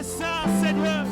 saint, Seigneur.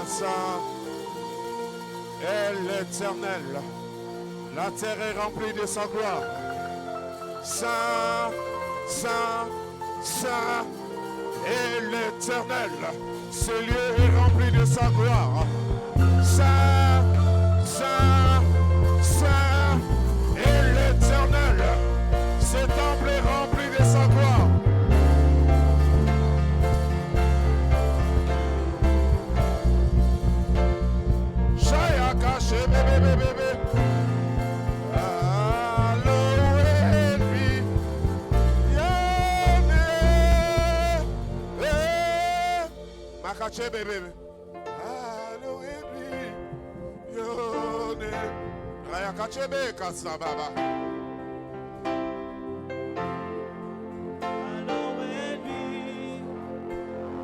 Saint est l'Éternel. La terre est remplie de sa gloire. Saint, Saint, Saint est l'Éternel. Ce lieu est rempli de sa gloire. Saint, Saint, Saint est l'Éternel. Ce temple est rempli de sa gloire. Makache bébé, hallowed be your name. Raya kache be kasa baba. Hallowed be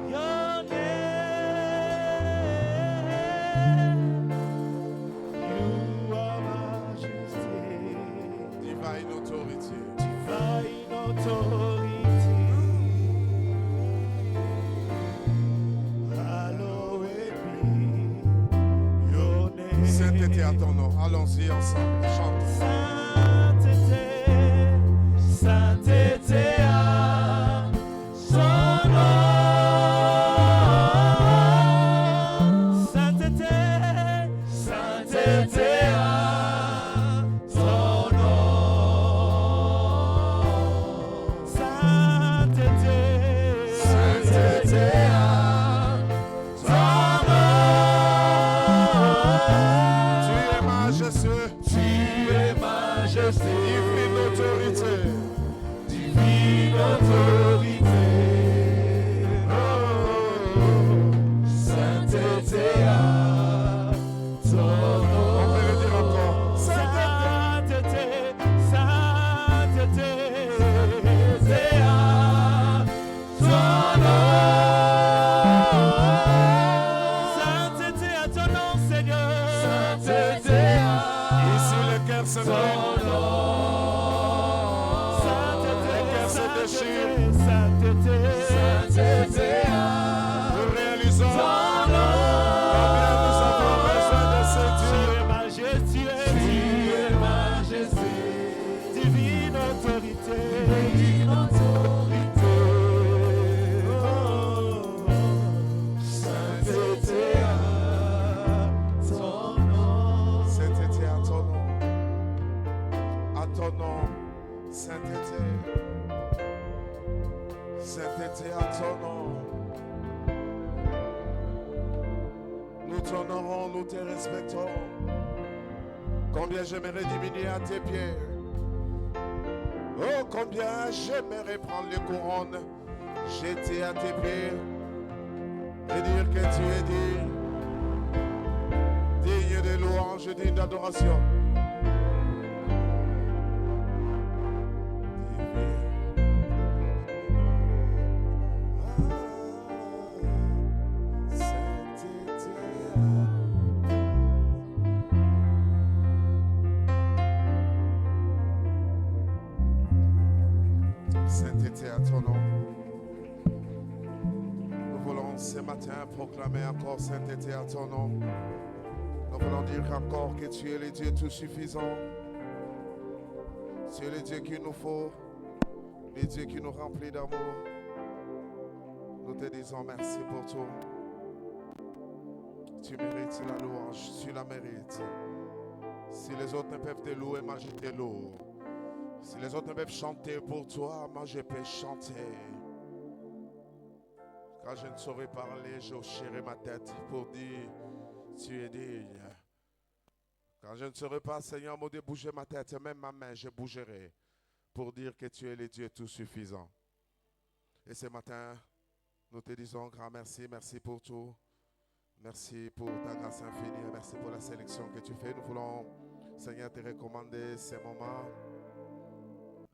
your name. You are majesty. Divine authority. Divine authority. Sainteté à ton nom. Allons-y ensemble. Chante. Sainteté, sainteté à son nom. Sainteté, sainteté à son nom. Sainteté, sainteté à son nom. Divine autorité. Divine autorité. Oh, sainteté à ton nom. On peut le dire encore. Sainteté, sainteté, sainteté à ton nom. Sainteté à ton nom, Seigneur. sainteté à Ici, le cœur se ton brûle. nom. Le cœur se déchire. Sainteté à Nous réalisons ton nom. combien nous avons besoin de ce Tu Dieu. es majestueux, tu es majestueux, divine autorité, divine autorité. Oh, sainteté à ton nom. Sainteté à ton nom. À ton nom. Sainteté. Sainteté à ton nom. Nous t'honorons, nous te respectons. Combien j'aimerais diminuer à tes pieds. Oh, combien j'aimerais prendre les couronnes, jeter à tes pieds et dire que tu es digne de louange, digne d'adoration. Sainteté à ton nom. Nous voulons ce matin proclamer encore sainteté à ton nom. Nous voulons dire encore que tu es le Dieu tout suffisant. Tu es le Dieu qu'il nous faut, le Dieu qui nous remplit d'amour. Nous te disons merci pour tout. Tu mérites la louange, tu la mérites. Si les autres ne peuvent te louer, moi je te loue. Si les autres ne peuvent chanter pour toi, moi je peux chanter. Quand je ne saurais parler, je hocherai ma tête pour dire, tu es digne. Quand je ne saurais pas, Seigneur, mon Dieu, bouger ma tête, même ma main, je bougerai pour dire que tu es le Dieu tout suffisant. Et ce matin, nous te disons grand merci, merci pour tout. Merci pour ta grâce infinie, merci pour la sélection que tu fais. Nous voulons, Seigneur, te recommander ces moments.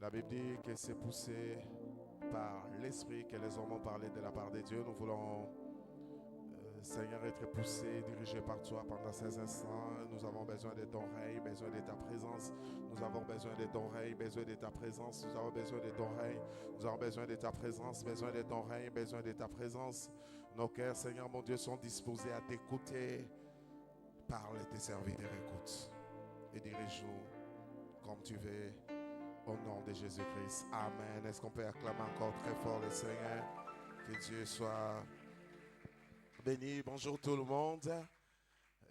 La Bible dit que c'est poussé par l'Esprit que les hommes ont parlé de la part de Dieu. Nous voulons, Seigneur, être poussés, dirigés par toi pendant ces instants. Nous avons besoin de ton règne, besoin de ta présence. Nous avons besoin de ton règne, besoin de ta présence. Nous avons besoin de ton règne. Nous avons besoin de ta présence, besoin de ton règne, besoin de ta présence. Nos cœurs, Seigneur, mon Dieu, sont disposés à t'écouter. Parle et tes serviteurs écoute. Et dirige-nous comme tu veux. Au nom de Jésus-Christ. Amen. Est-ce qu'on peut acclamer encore très fort le Seigneur? Que Dieu soit béni. Bonjour tout le monde.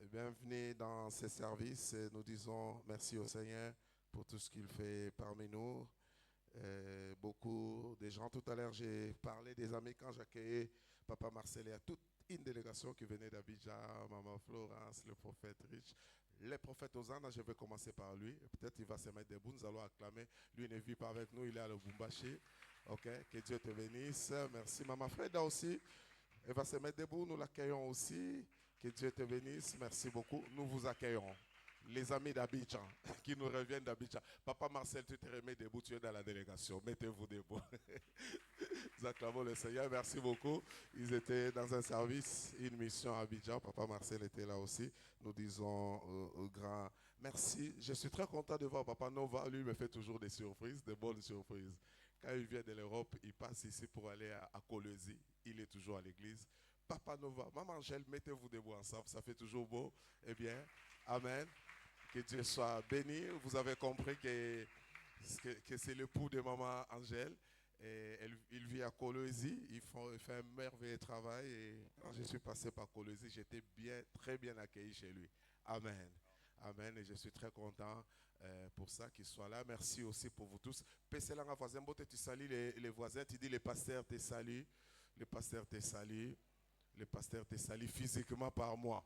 Bienvenue dans ce service. Nous disons merci au Seigneur pour tout ce qu'il fait parmi nous. Beaucoup de gens, tout à l'heure, j'ai parlé des amis quand j'accueillais Papa Marcel et à toute une délégation qui venait d'Abidjan, Maman Florence, le prophète Rich. Le prophète Hosanna, je vais commencer par lui. Peut-être il va se mettre debout, nous allons acclamer. Lui ne vit pas avec nous, il est à Lubumbashi. Ok, que Dieu te bénisse. Merci. Maman Freda aussi, elle va se mettre debout, nous l'accueillons aussi. Que Dieu te bénisse. Merci beaucoup. Nous vous accueillons. Les amis d'Abidjan qui nous reviennent d'Abidjan. Papa Marcel, tu te remets debout, tu es dans la délégation. Mettez-vous debout. Nous acclamons le Seigneur. Merci beaucoup. Ils étaient dans un service, une mission à Abidjan. Papa Marcel était là aussi. Nous disons au grand merci. Je suis très content de voir Papa Nova. Lui, me fait toujours des surprises, de bonnes surprises. Quand il vient de l'Europe, il passe ici pour aller à Colosie. Il est toujours à l'église. Papa Nova, Maman Angèle, mettez-vous debout ensemble. Ça fait toujours beau. Eh bien, amen. Que Dieu soit béni. Vous avez compris que c'est l'époux de Maman Angèle. Et il vit à Colosie. Il fait un merveilleux travail. Et quand je suis passé par Colosie, j'étais très bien accueilli chez lui. Amen. Amen. Et je suis très content pour ça qu'il soit là. Merci aussi pour vous tous. Pèse là, voisin, tu salues les voisins. Tu dis les pasteurs te saluent. Le pasteur te salue. Le pasteur te salue physiquement par moi.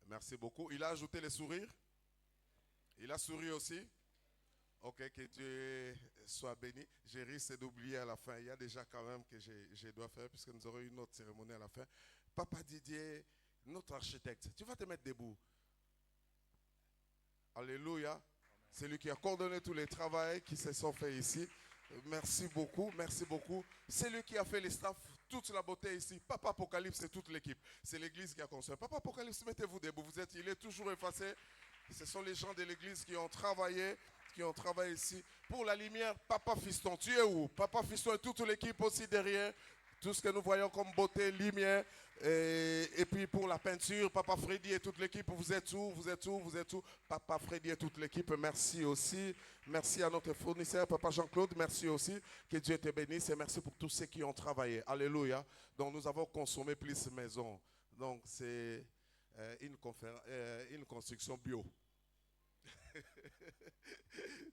Merci beaucoup. Il a ajouté les sourires. Il a souri aussi. Ok, que Dieu soit béni. J'ai risqué d'oublier à la fin. Il y a déjà quand même que je dois faire puisque nous aurons une autre cérémonie à la fin. Papa Didier, notre architecte, tu vas te mettre debout. Alléluia. C'est lui qui a coordonné tous les travaux qui se sont faits ici. Merci beaucoup, merci beaucoup. C'est lui qui a fait les staffs toute la beauté ici. Papa Apocalypse, c'est toute l'équipe. C'est l'église qui a construit. Papa Apocalypse, mettez-vous debout. Il est toujours effacé. Ce sont les gens de l'église qui ont travaillé ici. Pour la lumière, Papa Fiston, tu es où? Papa Fiston et toute l'équipe aussi derrière. Tout ce que nous voyons comme beauté, lumière. Et puis pour la peinture, Papa Freddy et toute l'équipe, vous êtes où? Papa Freddy et toute l'équipe, merci aussi. Merci à notre fournisseur, Papa Jean-Claude, merci aussi. Que Dieu te bénisse et merci pour tous ceux qui ont travaillé. Alléluia. Donc nous avons consommé plus maison. Donc c'est une construction bio.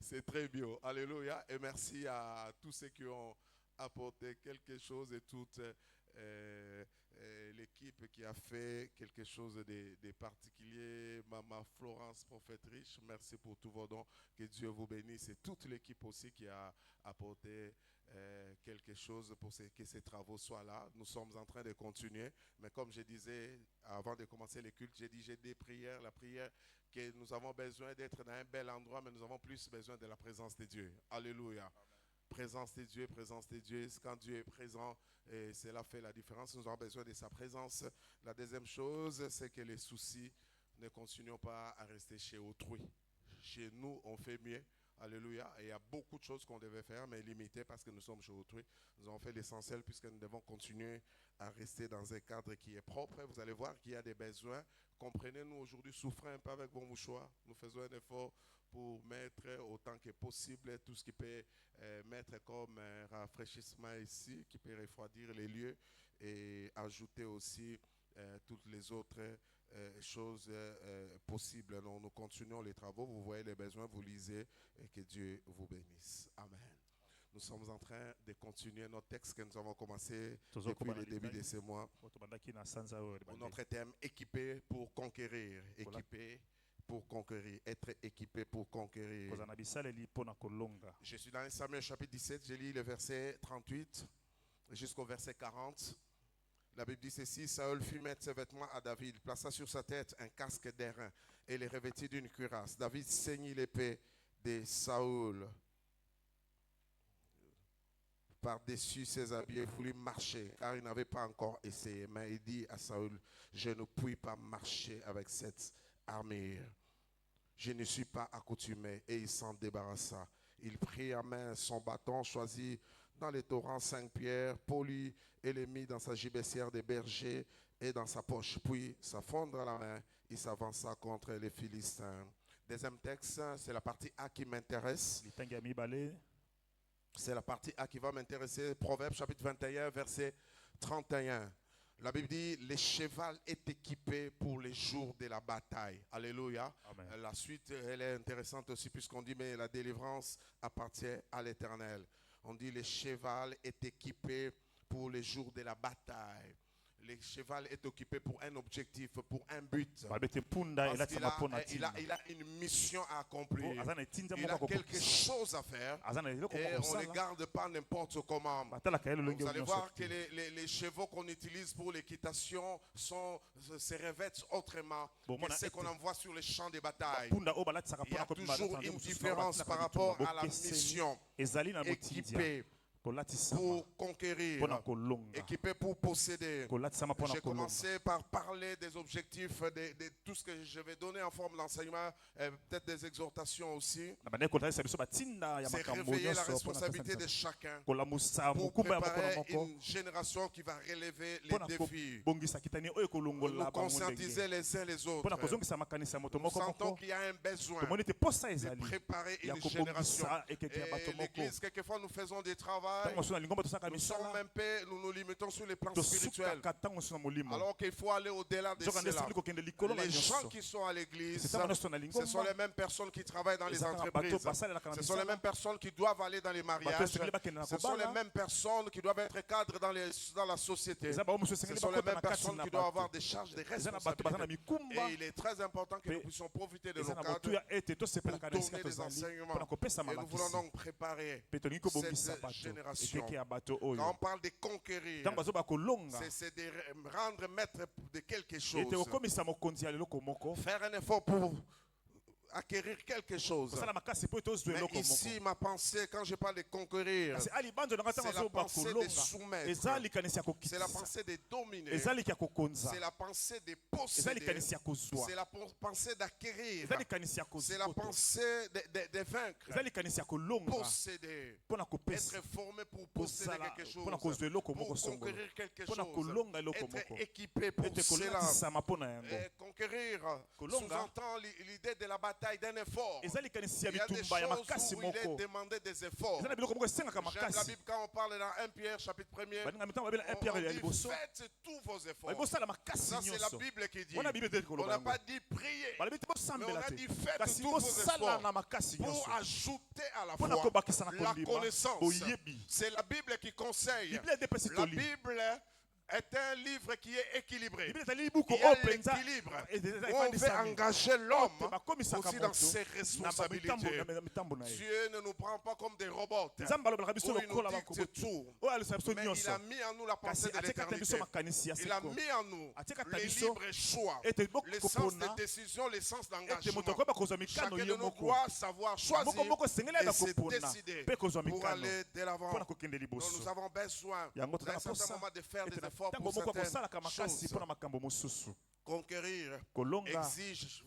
C'est très bio. Alléluia. Et merci à tous ceux qui ont apporté quelque chose et toute l'équipe qui a fait quelque chose de particulier. Maman Florence, prophète riche, merci pour tous vos dons. Que Dieu vous bénisse. Et toute l'équipe aussi qui a apporté quelque chose pour que ces travaux soient là. Nous sommes en train de continuer. Mais comme je disais avant de commencer les cultes, j'ai des prières. La prière que nous avons besoin d'être dans un bel endroit, mais nous avons plus besoin de la présence de Dieu. Alléluia. Présence de Dieu. Quand Dieu est présent, et cela fait la différence. Nous avons besoin de sa présence. La deuxième chose, c'est que les soucis ne continuent pas à rester chez autrui. Chez nous, on fait mieux. Alléluia. Et il y a beaucoup de choses qu'on devait faire, mais limitées parce que nous sommes chez autrui. Nous avons fait l'essentiel puisque nous devons continuer à rester dans un cadre qui est propre. Vous allez voir qu'il y a des besoins. Comprenez-nous, aujourd'hui, souffrez un peu avec vos mouchoirs. Nous faisons un effort pour mettre autant que possible tout ce qui peut mettre comme rafraîchissement ici, qui peut refroidir les lieux et ajouter aussi toutes les autres choses possibles. Donc, nous continuons les travaux, vous voyez les besoins, vous lisez et que Dieu vous bénisse. Amen. Nous sommes en train de continuer notre texte que nous avons commencé depuis le début de ce mois. Notre thème, équipé pour conquérir. Équipé pour conquérir. Être équipé pour conquérir. Je suis dans 1 Samuel chapitre 17, je lis le verset 38 jusqu'au verset 40. La Bible dit ceci: Saül fit mettre ses vêtements à David, plaça sur sa tête un casque d'airain et les revêtit d'une cuirasse. David ceignit l'épée de Saül par-dessus ses habits et voulut marcher, car il n'avait pas encore essayé. Mais il dit à Saül: je ne puis pas marcher avec cette armure. Je ne suis pas accoutumé. Et il s'en débarrassa. Il prit à main son bâton, choisit dans les torrents 5 pierres, polit et les mit dans sa gibecière de berger et dans sa poche. Puis, s'affondre à la main, il s'avança contre les Philistins. Deuxième texte, c'est la partie A qui m'intéresse. C'est la partie A qui va m'intéresser. Proverbe chapitre 21, verset 31. La Bible dit: le cheval est équipé pour les jours de la bataille. Alléluia. Amen. La suite, elle est intéressante aussi puisqu'on dit: mais la délivrance appartient à l'Éternel. On dit: le cheval est équipé pour les jours de la bataille. Le cheval est occupé pour un objectif, pour un but. Il a une mission à accomplir. Il a quelque chose à faire. Et on ne les garde pas n'importe comment. Vous allez voir que les chevaux qu'on utilise pour l'équitation se revêtent autrement que ceux qu'on envoie sur les champs de bataille. Il y a toujours une différence par rapport à la mission. Équipé pour conquérir, équipé pour posséder. J'ai commencé par parler des objectifs, de tout ce que je vais donner en forme d'enseignement, peut-être des exhortations aussi. C'est réveiller la responsabilité de chacun pour préparer une génération qui va relever les défis. Nous conscientiser les uns les autres. Nous sentons qu'il y a un besoin de préparer une génération. Et l'église, quelquefois, nous faisons des travaux. Nous sommes un peu, nous nous limitons sur les plans spirituels. Alors qu'il faut aller au-delà de cela. Les gens qui sont à l'église, ce sont les mêmes personnes qui travaillent dans les entreprises. Ce sont les mêmes personnes qui doivent aller dans les mariages. Ce sont les mêmes personnes qui doivent être cadres dans la société. Ce sont les mêmes personnes qui doivent avoir des charges de responsabilité. Et il est très important que nous puissions profiter de nos cadres pour donner des enseignements. Et nous voulons donc préparer cette génération. Quand on parle de conquérir, c'est de rendre maître de quelque chose. Faire un effort pour acquérir quelque chose. kosala makasi po etozuwa Mais eloko ici, moko. ma pensée, quand je parle de conquérir, Kasi alibando na c'est ntango la azoba pensée de kolonga soumettre. eza likanisi ya C'est la kokitisa, pensée de dominer. eza liki ya kokonza, C'est la pensée de eza posséder. likanisi ya kozwa, C'est la pensée d'acquérir. eza likanisi ya C'est la kozwa, pensée de vaincre. eza likanisi ya kolonga Posséder. mpona kopesa, Être formé pour posséder kozala quelque chose. mpona kozwa eloko moko Pour songolo, conquérir quelque mpona chose. kolonga eloko Être moko, équipé pour ete cela. kolatisama mpona yango. Et conquérir Kolonga. sous-entend l'idée de la bataille d'un effort. Eza likanisi ya Il y a des bitumba ya makasi choses où il est moko, demandé des efforts. eza na biloko moko esengaka J'aime la makasi. Bible quand on parle dans 1 Pierre chapitre 1er. baninga mitango babela 1 On Pierre ya dit liboso, faites tous vos efforts. bosala makasi Ça c'est la nyonso. Bible qui dit. Wana Bible ete On koloba n'a yango. pas dit prier balobi te Mais on bosambela a te, dit faites kasi tous vos bosala efforts na makasi pour nyonso ajouter à la mpona foi kobakisa na la kondima connaissance. boyebi. C'est la Bible qui conseille. Biblia edepesi La toli, Bible est un livre qui est équilibré. Biblia ezali libuku Il y a oyo mpenza l'équilibre. eza Où on veut efandisami engager l'homme bakomisaka aussi dans moto ses na responsabilités. mitambo na ye. Dieu ne nous prend pas comme des robots. Nzambe alobelaka biso Où il lokola nous bakoko dicte tout. oyo alobisa biso Mais il nyonso, a mis en nous la kasi pensée de atiakata biso l'éternité. makanisi ya Il a seko, mis en nous atiakata le biso libre choix, ete le sens bokopona de décision, le sens ete d'engagement. moto akoyeba kozwa mikano Chacun ye de nous moko doit savoir choisir moko moko esengeli et ayeba se kopona décider mpe kozwa pour mikano aller de l'avant. mpona kokende Donc liboso. nous avons besoin Yango toza d'un na certain posa moment de faire ete des na efforts ntango pour moko certaines akosalaka makasi choses. mpona makambo mosusu. Conquérir Kolonga exige,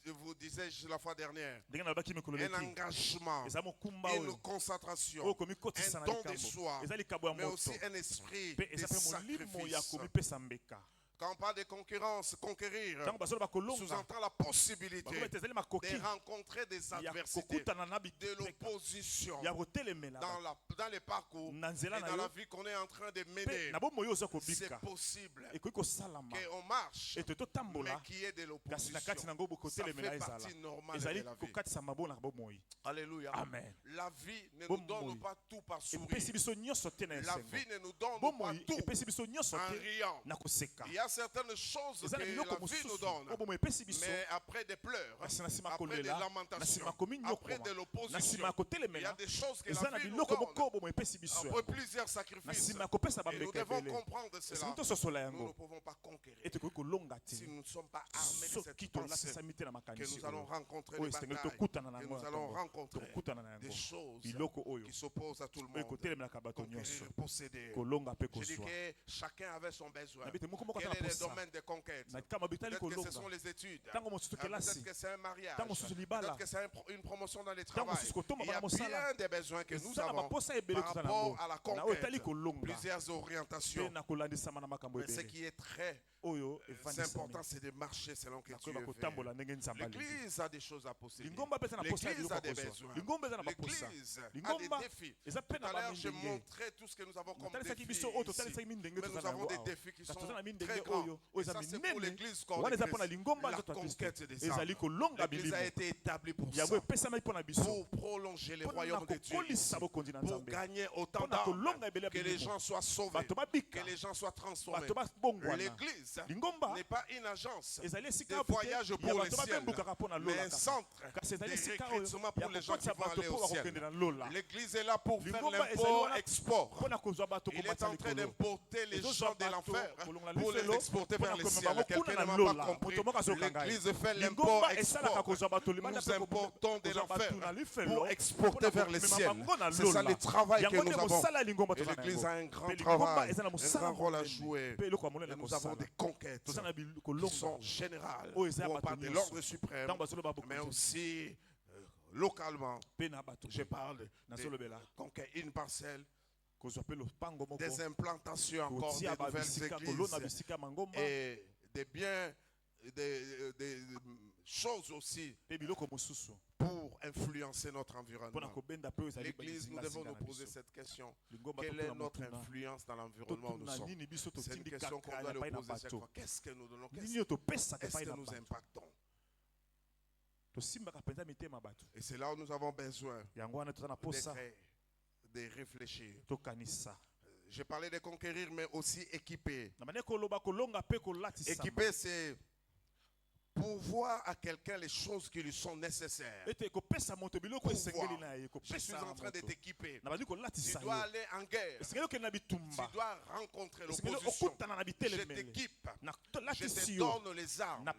je vous disais la fois dernière, ndenge nalobaki mikolo un leki engagement, eza mokumba une oyo concentration, oyo komikotisa un na don de likambo, soi, eza likambo ya mais moto aussi un esprit mpe de eza mpe molimo ya sacrifice. komipesa mbeka. Quand on parle de concurrence, conquérir Ntango bazoloba kolonga sous-entend la possibilité bakoba ete ezali makoki de rencontrer des ya adversités, kokutana na de biteka l'opposition ya kotelemela dans les parcours na et nzela na dans la yo vie qu'on est en train de mpe mener. na bomoi oyo oza C'est kobika possible ekoki kosalama qu'on marche, ete mais totambola qu'il y ait de kasi na kati l'opposition. nango Ça bokotelemela fait ezala partie normale ezali de la vie. kokatisa mabona bomoi. Alléluia. Amen. La vie ne Bon nous donne moi. pas tout par epesi sourire. biso nyonso te na La esengo vie ne nous donne bomoi pas tout epesi biso nyonso en te riant. na koseka. Il y a certaines choses eza que na la biloko vie nous mosusu donne, oyo bomoi epesi biso mais après des pleurs, kasi na nsima ya après des kolela na lamentations, nsima ya après kominyokoma de na nsima l'opposition, ya il y a kotelemela des choses que eza la na vie nous biloko moko donne bomoi epesi biso après yango. plusieurs na sacrifices. nsima ya kopesa Et nous bambeka devons ebele comprendre esili cela. tososola Nous ne yango pouvons pas conquérir ete koki kolonga te si nous ne sommes pas armés de soki cette pensée tolatisami te na que makanisi nous allons oyo rencontrer oyo les esengeli batailles, tokutana na que yango nous na allons ntongo rencontrer tokutana na des yango choses biloko oyo qui s'opposent à tout le oyo monde. ekotelemelaka bato nyonso Conquérir, posséder. kolonga mpe Je dis kozwa que chacun avait son besoin. na bite moko moko Quel ata est na le posa domaine de conquête? na kama bitali Peut-être que ce kolonga sont les études. ntango mosusu kelasi Peut-être que c'est un mariage. ntango mosusu libala Peut-être que c'est une promotion dans le ntango travail. mosusu kotomba Il y a bana mosala bien des besoins que nous eza na avons baposa ebele par toza nango rapport à la na oyo etali conquête. kolonga Plusieurs mpe orientations. na kolandisama na makambo Mais ce ebele qui est très oyo important, evandisami c'est de marcher selon que Dieu nakoyeba veut. kotambola ndenge nzambe alingi. L'Église a des choses à posséder. lingomba mpe eza na posa ya L'Église biloko a des kozwa besoins. lingomba eza na baposa L'Église a des lingomba défis. eza mpe Tout na à l'heure, j'ai bamindenge montré tout ce que nous avons comme natalisaki défis biso oyo ici. totalisaki mindenge Mais toza nous na avons yango des awa défis qui sont kasi toza na très mindenge grands. oyo Et oyo eza ça, c'est pour minene l'Église wana eza mpo na congrégatrice. lingomba La nzoto ya kristo conquête des ezali âmes. kolonga L'Église bilimo a été établie pour ça. yango epesamaki mpo na biso Pour prolonger les mpona royaumes de Dieu. kokolisa bokonzi na Pour nzambe gagner autant mpona d'âmes. kolonga ebele ya Que les bilimo gens soient sauvés. bato babika Que les gens soient transformés. bato babongwana L'Église lingomba n'est pas une agence ezali de esika oyo voyage ya pour le bato ciel, babembukaka mpo na mais lola un kaka centre kasi ezali de esika oyo recrutement ya pour les gens qui kokotisa vont bato aller mpo au ciel. bakokende na lola L'Église est là pour faire lingomba ezali l'import wana export. mpona kozwa bato Il est komata en train likolo d'importer les ezozwa gens de bato l'enfer kolonga pour les lifelo exporter vers mpona le ciel. komema Quelqu'un bakuna ne na m'a pas lola compris. moto moko azoyoka ngai L'Église fait lingomba l'import esalaka export. kozwa bato libanda Nous importons de kozwa bato na l'enfer lifelo pour exporter vers le komema ciel. bango na C'est ça lola le travail que yango nous nde avons. mosala ya lingomba Et toza na l'Église yango a un grand mpe lingomba travail, eza na un mosala grand rôle à monene jouer. mpe eloko ya monene Et ya nous avons kosala des conquêtes toza na qui kolonga sont générales. oyo eza ya On bato parle de nyonso l'ordre suprême, ntango bazoloba mais bokonzi aussi localement. mpe na bato Je parle de nazolobela conquête, une parcelle, kozwa mpe lopango moko des implantations encore, des kotia nouvelles babisika kolona églises bisika mangomba et des biens, des choses aussi mpe biloko mosusu pour influencer notre mpona environnement. kobenda mpe oyo ezali L'Église, nous devons bazingazinga nous na poser biso cette question. lingomba Quelle est totuna notre motuna influence dans l'environnement où nous totuna sommes? nini biso C'est une question qu'on totindikaka doit ya le pai na poser chaque bato fois. Qu'est-ce que nous donnons? nini oyo topesaka Est-ce epai que na nous bato impactons? tosimbaka mpenza mitema bato Et c'est là où nous avons besoin yango wana toza na posa de réfléchir. tokanisa J'ai parlé de conquérir, mais aussi équiper. na bande koloba kolonga mpe kolatisa Équiper, c'est pourvoir à quelqu'un les choses qui lui sont nécessaires. ete kopesa moto biloko esengeli na ye Je suis kopesa en train de moto t'équiper. na bandi Tu kolatisa dois yo aller en guerre. esengeli okende na Tu bitumba dois rencontrer esengeli l'opposition. okutana na Je bitelemeli t'équipe. na Je te donne les armes,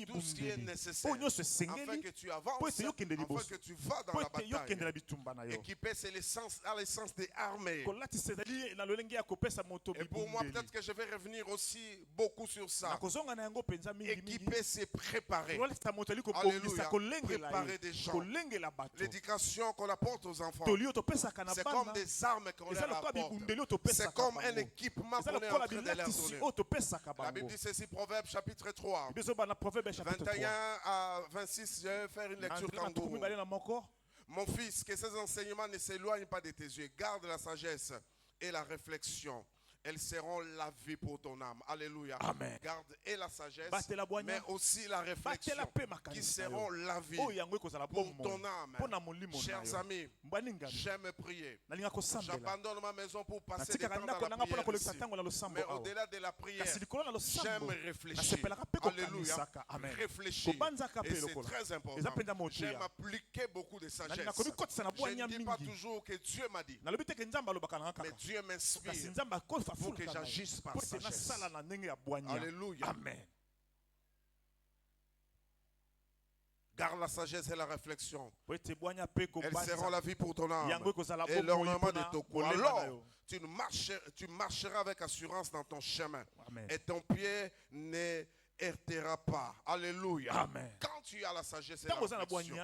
tout ce qui est nécessaire, afin que tu avances, afin que tu vas dans la bataille. Équipé, c'est l'essence des armées. Et pour moi, peut-être que je vais revenir aussi beaucoup sur ça. Équiper, c'est préparer. Alléluia. Préparer des gens. L'éducation qu'on apporte aux enfants, c'est comme des armes qu'on leur apporte. C'est comme un équipement qu'on est en train de leur donner. La Bible dit ceci, Proverbe chapitre 3, 21 à 26, je vais faire une lecture kangourou. Mon fils, que ces enseignements ne s'éloignent pas de tes yeux. Garde la sagesse et la réflexion. Elles seront la vie pour ton âme. Alléluia. Amen. Garde et la sagesse, mais aussi la réflexion, qui seront la vie pour ton âme. Chers amis, j'aime prier. J'abandonne ma maison pour passer des temps dans la prière ici. Mais au-delà de la prière, j'aime réfléchir. Alléluia. Réfléchir. Et c'est très important. J'aime appliquer beaucoup de sagesse. Je ne dis pas toujours que Dieu m'a dit, mais Dieu m'inspire pour que j'agisse par sagesse. Alléluia. Amen. Garde la sagesse et la réflexion. Elles Elles seront la vie pour ton âme et l'ornement de ton cou. Alors, tu marcheras avec assurance dans ton chemin. Amen. Et ton pied ne heurtera pas. Alléluia. Amen. Quand tu as la sagesse et la réflexion,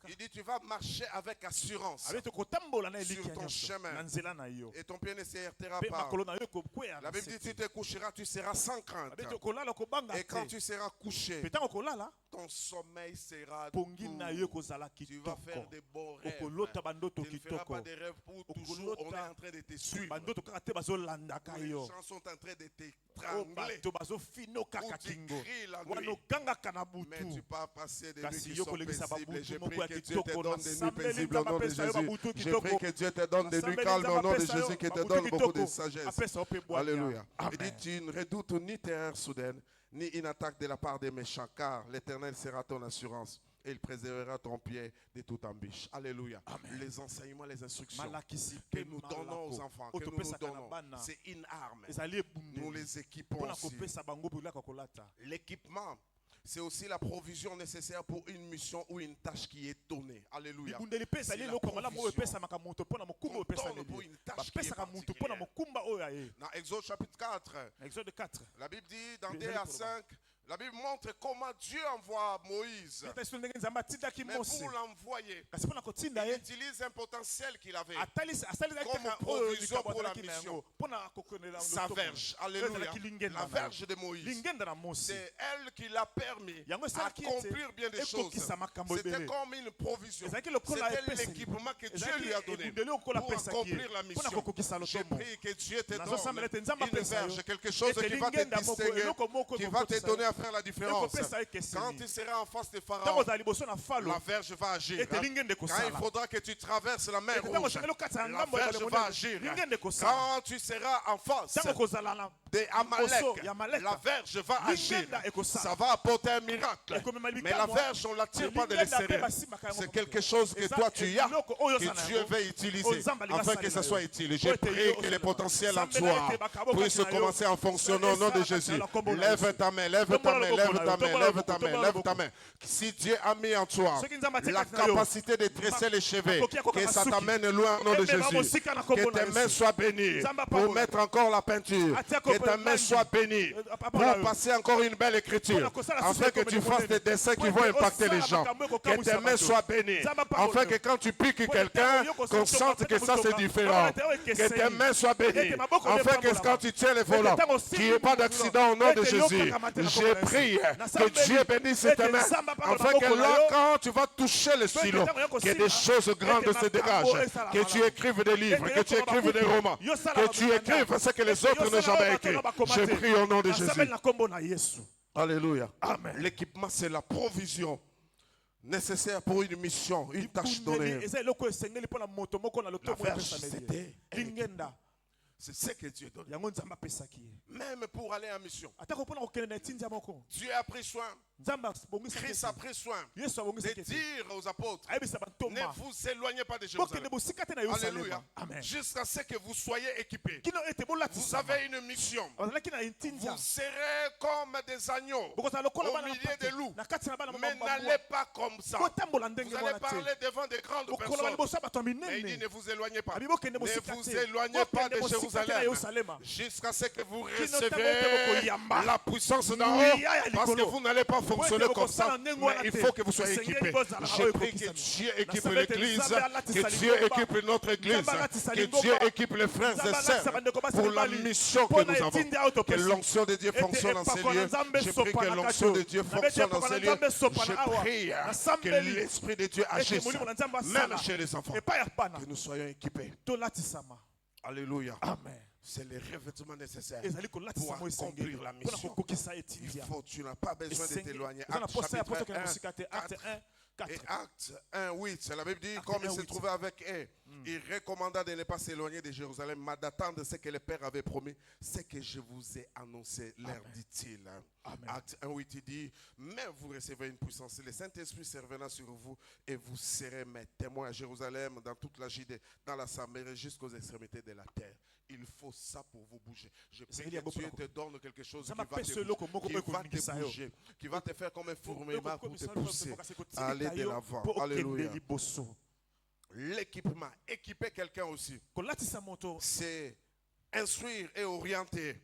il dit tu vas marcher avec assurance sur ton chemin et ton pied ne se heurtera pas. La Bible dit tu te coucheras, tu seras sans crainte. Et quand tu seras couché, ton sommeil sera doux. Tu vas faire des beaux rêves. Tu ne feras pas des rêves où toujours on est en train de te suivre. Où les gens sont en train de t'étrangler. Où tu cries la nuit. Mais tu peux passer des nuits qui sont paisibles. Je prie que Dieu te donne des nuits paisibles au nom de Jésus. Je prie que Dieu te donne des nuits calmes au nom de Jésus, qui te donne beaucoup de sagesse. Alléluia. Il dit tu ne redoutes ni terreur soudaine, ni une attaque de la part des méchants, car l'Éternel sera ton assurance et il préservera ton pied de toute embûche. Alléluia. Amen. Les enseignements, les instructions que nous donnons aux enfants, que nous donnons, c'est une arme. Nous les équipons aussi. L'équipement, c'est aussi la provision nécessaire pour une mission ou une tâche qui est donnée. Alléluia. C'est la provision qu'on donne pour une tâche qui est particulière. Dans Exode chapitre 4, la Bible dit dans 2 à 5, la Bible montre comment Dieu envoie Moïse. Mais pour l'envoyer, il utilise un potentiel qu'il avait comme provision pour la mission. Sa verge, alléluia, la verge de Moïse. C'est elle qui l'a permis d'accomplir bien des choses. C'était comme une provision. C'était l'équipement que Dieu lui a donné pour accomplir la mission. Je prie que Dieu te donne une verge, quelque chose qui va te distinguer, qui va te donner à faire la différence. Quand tu seras en face de Pharaon, la verge va agir. Quand il faudra que tu traverses la mer Rouge, la verge va agir. Quand tu seras en face des Amalek, la verge va agir. Ça va apporter un miracle. Mais la verge, on ne la tire pas de l'extérieur. C'est quelque chose que toi tu as, que Dieu veut utiliser afin que ça soit utile. Je prie que les potentiels en toi puissent commencer à fonctionner au nom de Jésus. Lève ta main, lève ta main, lève ta main, lève ta main, lève ta main. Si Dieu a mis en toi la capacité de tresser les cheveux, que ça t'amène loin au nom de Jésus. Que tes mains soient bénies pour mettre encore la peinture. Que tes mains soient bénies pour passer encore une belle écriture. Afin que tu fasses des dessins qui vont impacter les gens. Que tes mains soient bénies. Afin que quand tu piques quelqu'un, qu'on sente que ça c'est différent. Que tes mains soient bénies. Afin que quand tu tiens les volants, qu'il n'y ait pas d'accident au nom de Jésus. Je prie que Dieu bénisse tes mains. Afin que là, quand tu vas toucher le stylo, que des choses grandes se dégagent. Que tu écrives des livres, que tu écrives des romans. Que tu écrives ce que les autres n'ont jamais écrit. Je prie au nom de Jésus. Alléluia. L'équipement, c'est la provision nécessaire pour une mission, une tâche donnée. La verge, c'était c'est ce que Dieu donne. Même pour aller en mission. Dieu a pris soin Christ a pris soin Yesu abongisa de ete dire aux apôtres, ayebisa ne bantoma vous éloignez pas de Jérusalem. bokende bosika te na Yerusalema. Alléluia. Amen. Jusqu'à ce que vous soyez équipés. Kino ete Vous bolatisama. avez une mission. Bazalaki na intindia. Vous serez comme des agneaux Bokozala lokola au bana milieu mpate. des loups. Na kati na bana Mais mabambwa. n'allez pas comme ça. Kotambola ndenge Vous allez wana te. parler devant des grandes Bokoloba personnes. liboso ya bato ya Mais il dit, minene. ne vous éloignez pas. Abi bokende Ne bosika vous te. éloignez pas de Bokende bosika te na Jérusalem Yerusalema. jusqu'à ce que vous Kino recevez tabote bokoyamba. la puissance d'en Iya haut. ya Parce que likolo. vous n'allez pas fonctionner Bokende comme ça. bokosala ndenge Mais wana il te. faut que vous soyez Esengeli équipés. bozala Je oyo prie que ekokisami. Dieu équipe Nasabete l'église, Nzambe alatisa que Dieu lingomba. équipe notre église, Nzambe alatisa que lingomba. Dieu équipe les frères et Nzambe sœurs alatisa bandeko basali pour la bali. mission que Mpona nous avons. etindi ayo Que topesi. l'onction de Dieu Ete fonctionne dans ces epakwa na lieux. Nzambe Je sopa prie que na l'onction kati de oyo. Dieu Nabete fonctionne dans epakwa na ces lieux. Nzambe sopa na Je awa. prie que Nasambeli. l'Esprit de Dieu Ete agisse, molimo na Nzambe même asala. chez les enfants. Epai ya bana. Que nous soyons équipés. Tolatisama. Alléluia. Amen. C'est le revêtement nécessaire Ezali pour kolatisa mo esengeli. accomplir la Mpona mission. kokokisa Il etindia. faut, tu n'as pas besoin de Esengeli. t'éloigner. Eza na Acte posa ya poto chapitre kena 1, mosika te. Acte 1, 4. et Acte 1, 8, la Bible dit, Acte comme il 1, se 8. trouvait avec eux, il recommanda de ne pas s'éloigner de Jérusalem, mais d'attendre ce que le Père avait promis, ce que je vous ai annoncé, leur dit-il. Amen. Acte 1, 8, il dit, mais vous recevez une puissance, le Saint-Esprit survenant sur vous, et vous serez mes témoins à Jérusalem, dans toute la Judée, dans la Samarie, jusqu'aux extrémités de la terre. Il faut ça pour vous bouger. Je prie que Dieu te donne quelque chose qui va te bouger, qui va te faire comme un fourmillement pour te pousser à aller de l'avant. Alléluia. L'équipement, équiper quelqu'un aussi, c'est instruire et orienter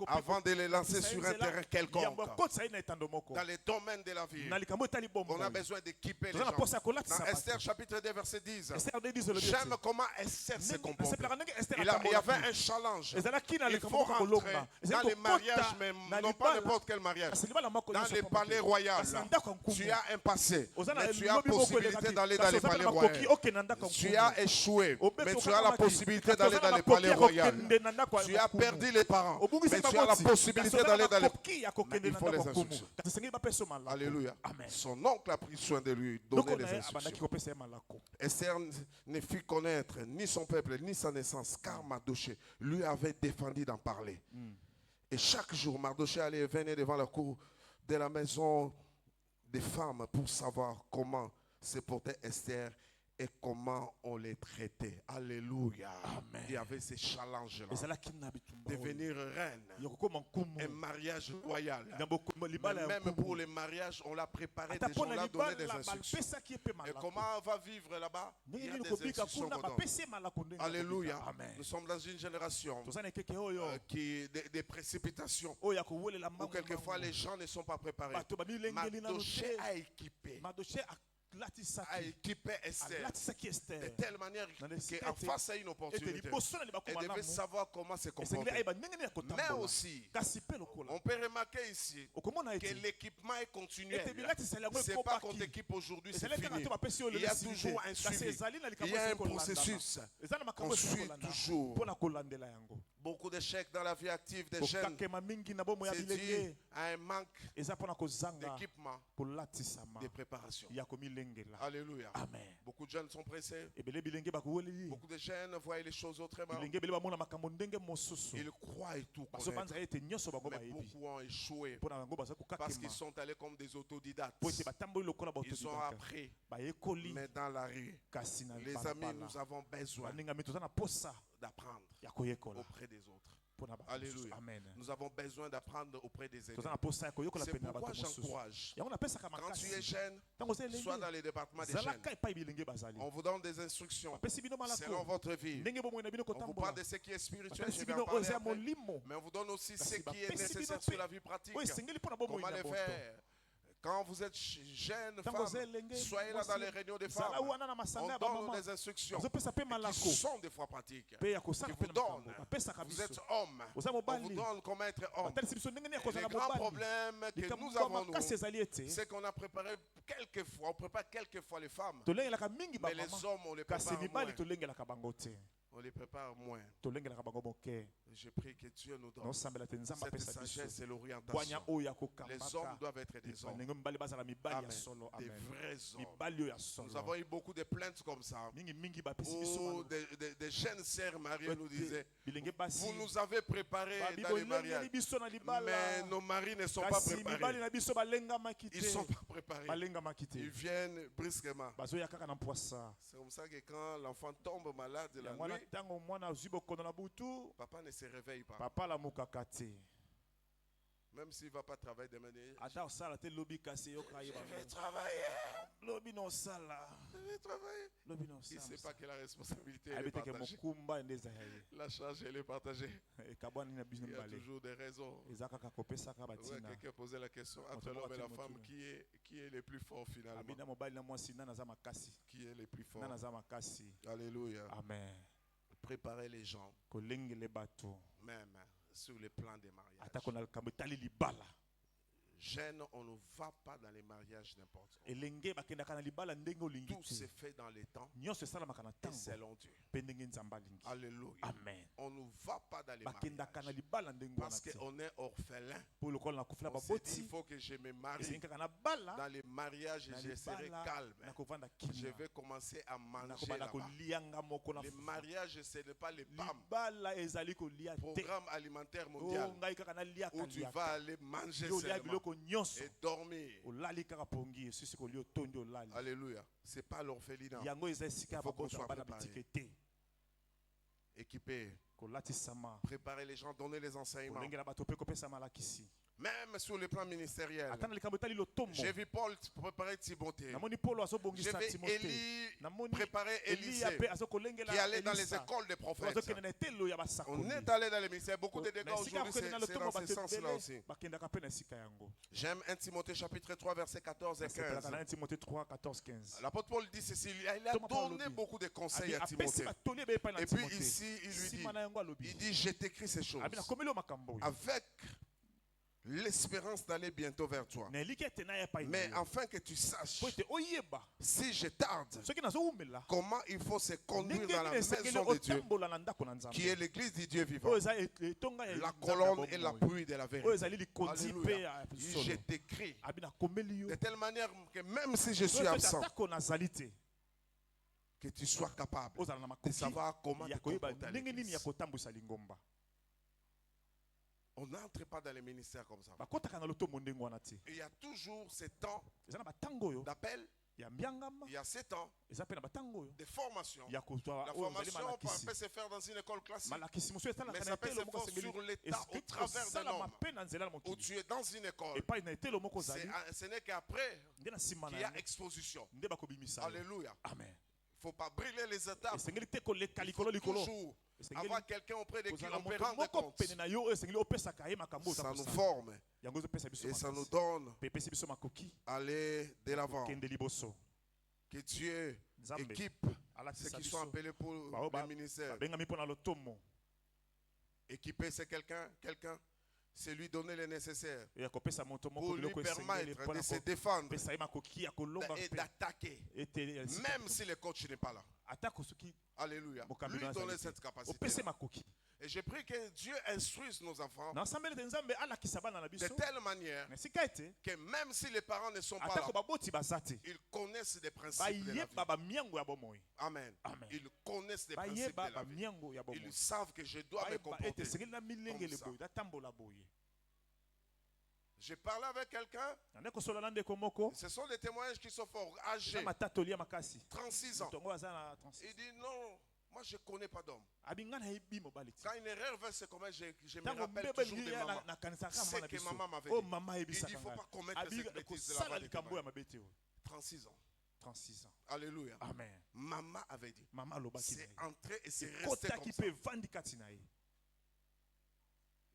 avant de les lancer sur un terrain quelconque. Dans les domaines de la vie, on a besoin d'équiper les gens. Dans Esther chapitre 2 verset 10, j'aime comment Esther s'est comportée. Il y avait un challenge. Il faut rentrer dans les mariages, mais non pas n'importe quel mariage. Dans les palais royaux, tu as un passé, mais tu as possibilité d'aller dans les palais royaux. Tu as échoué, mais tu as la possibilité d'aller dans les palais royaux. Tu as perdu les parents, mais tu as la possibilité d'aller dans les... Mais il faut les instructions. Alléluia. Son oncle a pris soin de lui donner les instructions. Esther ne fit connaître ni son peuple, ni sa naissance, car Mardochée lui avait défendu d'en parler. Et chaque jour, Mardochée allait et venait devant la cour de la maison des femmes pour savoir comment se portait Esther et comment on les traitait. Alléluia. Amen. Il y avait ces challenges-là. Devenir reine. Un mariage royal. Mais même pour les mariages, on l'a préparé déjà, on l'a donné des instructions. Et comment on va vivre là-bas? Il y a des instructions qu'on donne. Alléluia. Amen. Nous sommes dans une génération qui des précipitations où quelquefois les gens ne sont pas préparés. Mardochée a équipé. A équipé Esther de telle manière qu'en face à une opportunité, elle devait savoir comment se comporter. Mais aussi, on peut remarquer ici que l'équipement est continuel. Ce n'est pas qu'on t'équipe aujourd'hui, c'est fini. Il y a toujours un suivi. Il y a un processus qu'on suit toujours. Beaucoup d'échecs dans la vie active des jeunes, c'est dû à un manque d'équipement, de préparation. Alléluia. Amen. Beaucoup de jeunes sont pressés. Beaucoup de jeunes voient les choses autrement. Ils croient et tout connaître. Mais beaucoup ont échoué parce qu'ils sont allés comme des autodidactes. Ils ont appris, mais dans la rue. Les amis, nous avons besoin d'apprendre auprès des autres. Alléluia. Amen. Nous avons besoin d'apprendre auprès des élèves. C'est pourquoi j'encourage. Quand tu es jeune, sois dans les départements des jeunes. On vous donne des instructions selon votre vie. On vous parle de ce qui est spirituel, je vais en parler après. Mais on vous donne aussi ce qui est nécessaire sur la vie pratique. Comment le faire? Quand vous êtes jeune femme, soyez là dans les réunions des femmes. On donne des instructions qui sont des fois pratiques. Qui vous donnent. Vous êtes homme. On vous donne comment être homme. Le grand problème que nous avons, c'est qu'on a préparé quelquefois, on prépare quelquefois les femmes. Mais les hommes, on les prépare moins. On les prépare moins. Je prie que Dieu nous donne nosambela te nzambe cette apesa biso sagesse et bwanya l'orientation. oyo ya Les kokambaka hommes doivent être des hommes. ndenge mibali bazala mibali Amen. ya solo Des amen vrais hommes. mibali oyo ya Nous avons solo eu beaucoup de plaintes comme ça. mingi bapesi biso Où maloba. des jeunes sœurs mariées nous disaient, bilenge basi vous nous avez préparés dans les babibolengeli mariages, biso na mais libala nos maris ne sont pas kasi mibali préparés. na biso balengamaki Ils ne sont te pas préparés. balengamaki Ils te viennent brusquement. bazoya kaka na mpwasa C'est comme ça que quand l'enfant tombe malade la yango wana nuit, ntango mwana azwi bokono na butu papa ne se réveille pas. papa alamukaka te Même s'il ne va pas travailler demain. ata osala te lobi kasi yoka Je yeba vais travailler. lobi na osala Je vais travailler. lobi na Il ne sait osala pas que la responsabilité elle est ayebi te ke partagée. mokumba ende eza ya ye La charge elle est partagée. ekabwa nini na bino Il y a mibale toujours des raisons. eza kaka kopesaka Ouais, batina quelqu'un posait la question entre Moto l'homme et la moko femme atie qui est le plus fort finalement. abina mobali na mwasi nani aza makasi Qui est le plus fort. nani aza makasi Alléluia. amen Préparer les gens, kolengele bato même sur le plan des mariages. atako na likambo etali libala Jeunes, on ne va pas dans les mariages n'importe où. elenge bakendaka na libala ndenge olingi Tout se te fait dans les temps nyonso esalamaka na et ntango selon Dieu. mpe ndenge nzambe alingi Alléluia. amen On ne va pas dans les bakendaka na mariages libala ndenge wana parce te qu'on est orphelin. mpo lokola nakufela On s'est dit, il baboti faut que je me marie. esengi kaka na bala Dans les mariages, na je serai libala calme. nakovanda Je kimia vais commencer à manger nakobanda là-bas. kolianga moko na Les mariages, ce n'est pas les PAM, libala ezali kolia te Programme alimentaire o mondial, ngai kaka naliaka où tu vas aller manger yo olia seulement biloko nyonso et dormir. olali kaka pongi esisi kolia otondi olali Alléluia. Ce n'est pas l'orphelinat. yango eza esika ya Il faut qu'on babota soit bana préparé. bitike te Équipé, kolatisama préparer les gens, donner les enseignements. kolengela bato mpe kopesa malakisi Même sur le plan ministériel. ata na likambo etali lotombo J'ai vu Paul préparer Timothée. namoni polo J'ai azobongisa vu timote Élie namoni préparer eliya Élisée mpe azokolengela qui allait dans les Elisa. écoles des prophètes. azokende na etelo ya On basakoli est allé dans les ministères. Beaucoup de dégâts na esika aujourd'hui, akokende na c'est lotombo dans ce bato sens-là ebele aussi. bakendaka mpe na esika yango J'aime 1 Timothée chapitre 3, versets 14 et nasepelaka 15. na 1 timote 3 14 15 L'apôtre Paul dit ceci, il a Thomas Paul donné dit. beaucoup de conseils à apesi Timothée. batoli ebe epai na Et puis timote ici, il lui dit, nsima na yango alobi il dit, je t'écris ces choses abi nakomeli yo makambo oyo avec l'espérance d'aller bientôt vers toi. na eliki ete naya epai na Mais yo afin que tu saches, po ete oyeba si je tarde, soki nazowumela comment il faut se conduire ndenge dans la nini esekeli maison de Dieu, otambola na ndako na nzambe qui est l'église du Dieu vivant, oyo eza etonga ya la Nzambe colonne ya et bomoi. l'appui de la oyo vérité. ezali likondi mpe Alléluia. ya Je solo t'écris abi nakomeli yo de telle manière que même si je suis oyo ete absent, atako nazali te que tu sois capable ozala na de makoki savoir comment te ya koyeba comporter à ndenge nini ya l'église. kotambwisa lingomba On n'entre pas dans les ministères comme ça. bakotaka na lotombo ndenge wana te Il y a toujours ces temps eza na batango oyo d'appel, ya mbiangama il y a ces temps eza mpe na batango oyo de formation. ya kozwa La oyo ezali formation malakisi peut se faire dans une école classique, malakisi mosusu esalaka mais na ça peut etelo se moko faire sur asengeli l'état au travers d'un esalama homme. mpe na nzela na Où mokili tu es dans une école. epai na etelo moko ozali Ce n'est qu'après nde na nsima na qu'il y a yango exposition. nde bakobimisa yo. Alléluia. amen Il ne faut pas brûler les étapes. esengeli te koleka Il likolo faut likolo toujours esengeli avoir quelqu'un auprès de qui kozala on peut moto rendre moko compte. pene na yo oyo esengeli opesaka ye makambo oyo Ça nous oza forme yango ezopesa biso et ça nous makasi donne mpe epesi biso makoki aller de l'avant. kende liboso Que Dieu Nzambe équipe ceux alatisa qui sont biso appelés pour Bao ba- le ministère. babengami mpo na lotomo Équiper, c'est quelqu'un, c'est lui donner le nécessaire ya kopesa moto moko pour lui biloko esengeli permettre mpona de se défendre kopesa ye makoki ya kolonga et mpe d'attaquer, ete même si le coach n'est pas là. atako soki Alléluia. mokambi Lui no donner azali cette te capacité. opese makoki Et je prie que Dieu instruise nos enfants na nsambeli te nzambe alakisa bana na de biso telle manière na esika ete que même si les parents ne sont pas atako là, baboti baza te ils connaissent des principes de la vie. bayeba bamiango ya bomoi Amen. Amen. Ils connaissent des principes bayeba de la vie. bamiango ya Ils bomoi savent que je dois me bayeba ete comporter. esengeli na milengele ça. boye natambola boye J'ai parlé avec quelqu'un, nande kosolola na ndeko moko ce sont des témoignages qui sont forts, eza âgés, matatoli ya makasi 36 ans. motongo aza na 36 Il dit non, moi je ne connais pas d'homme. abi nga nayebi mobali te Quand une erreur va se commettre, je me ntango rappelle mbebe toujours de lingi maman. nakanisaka C'est mama na que biso maman m'avait oyo dit. mama Il dit, il ayebisaka ne faut ngai pas commettre abi cette bêtise de la kosala voix de likambo témoin. ya mabe te oyo 36 ans. 36 ans Alléluia. amen Maman avait dit. mama alobaki na C'est ye entré et c'est resté ekotaki comme ça. mpe evandi kati na ye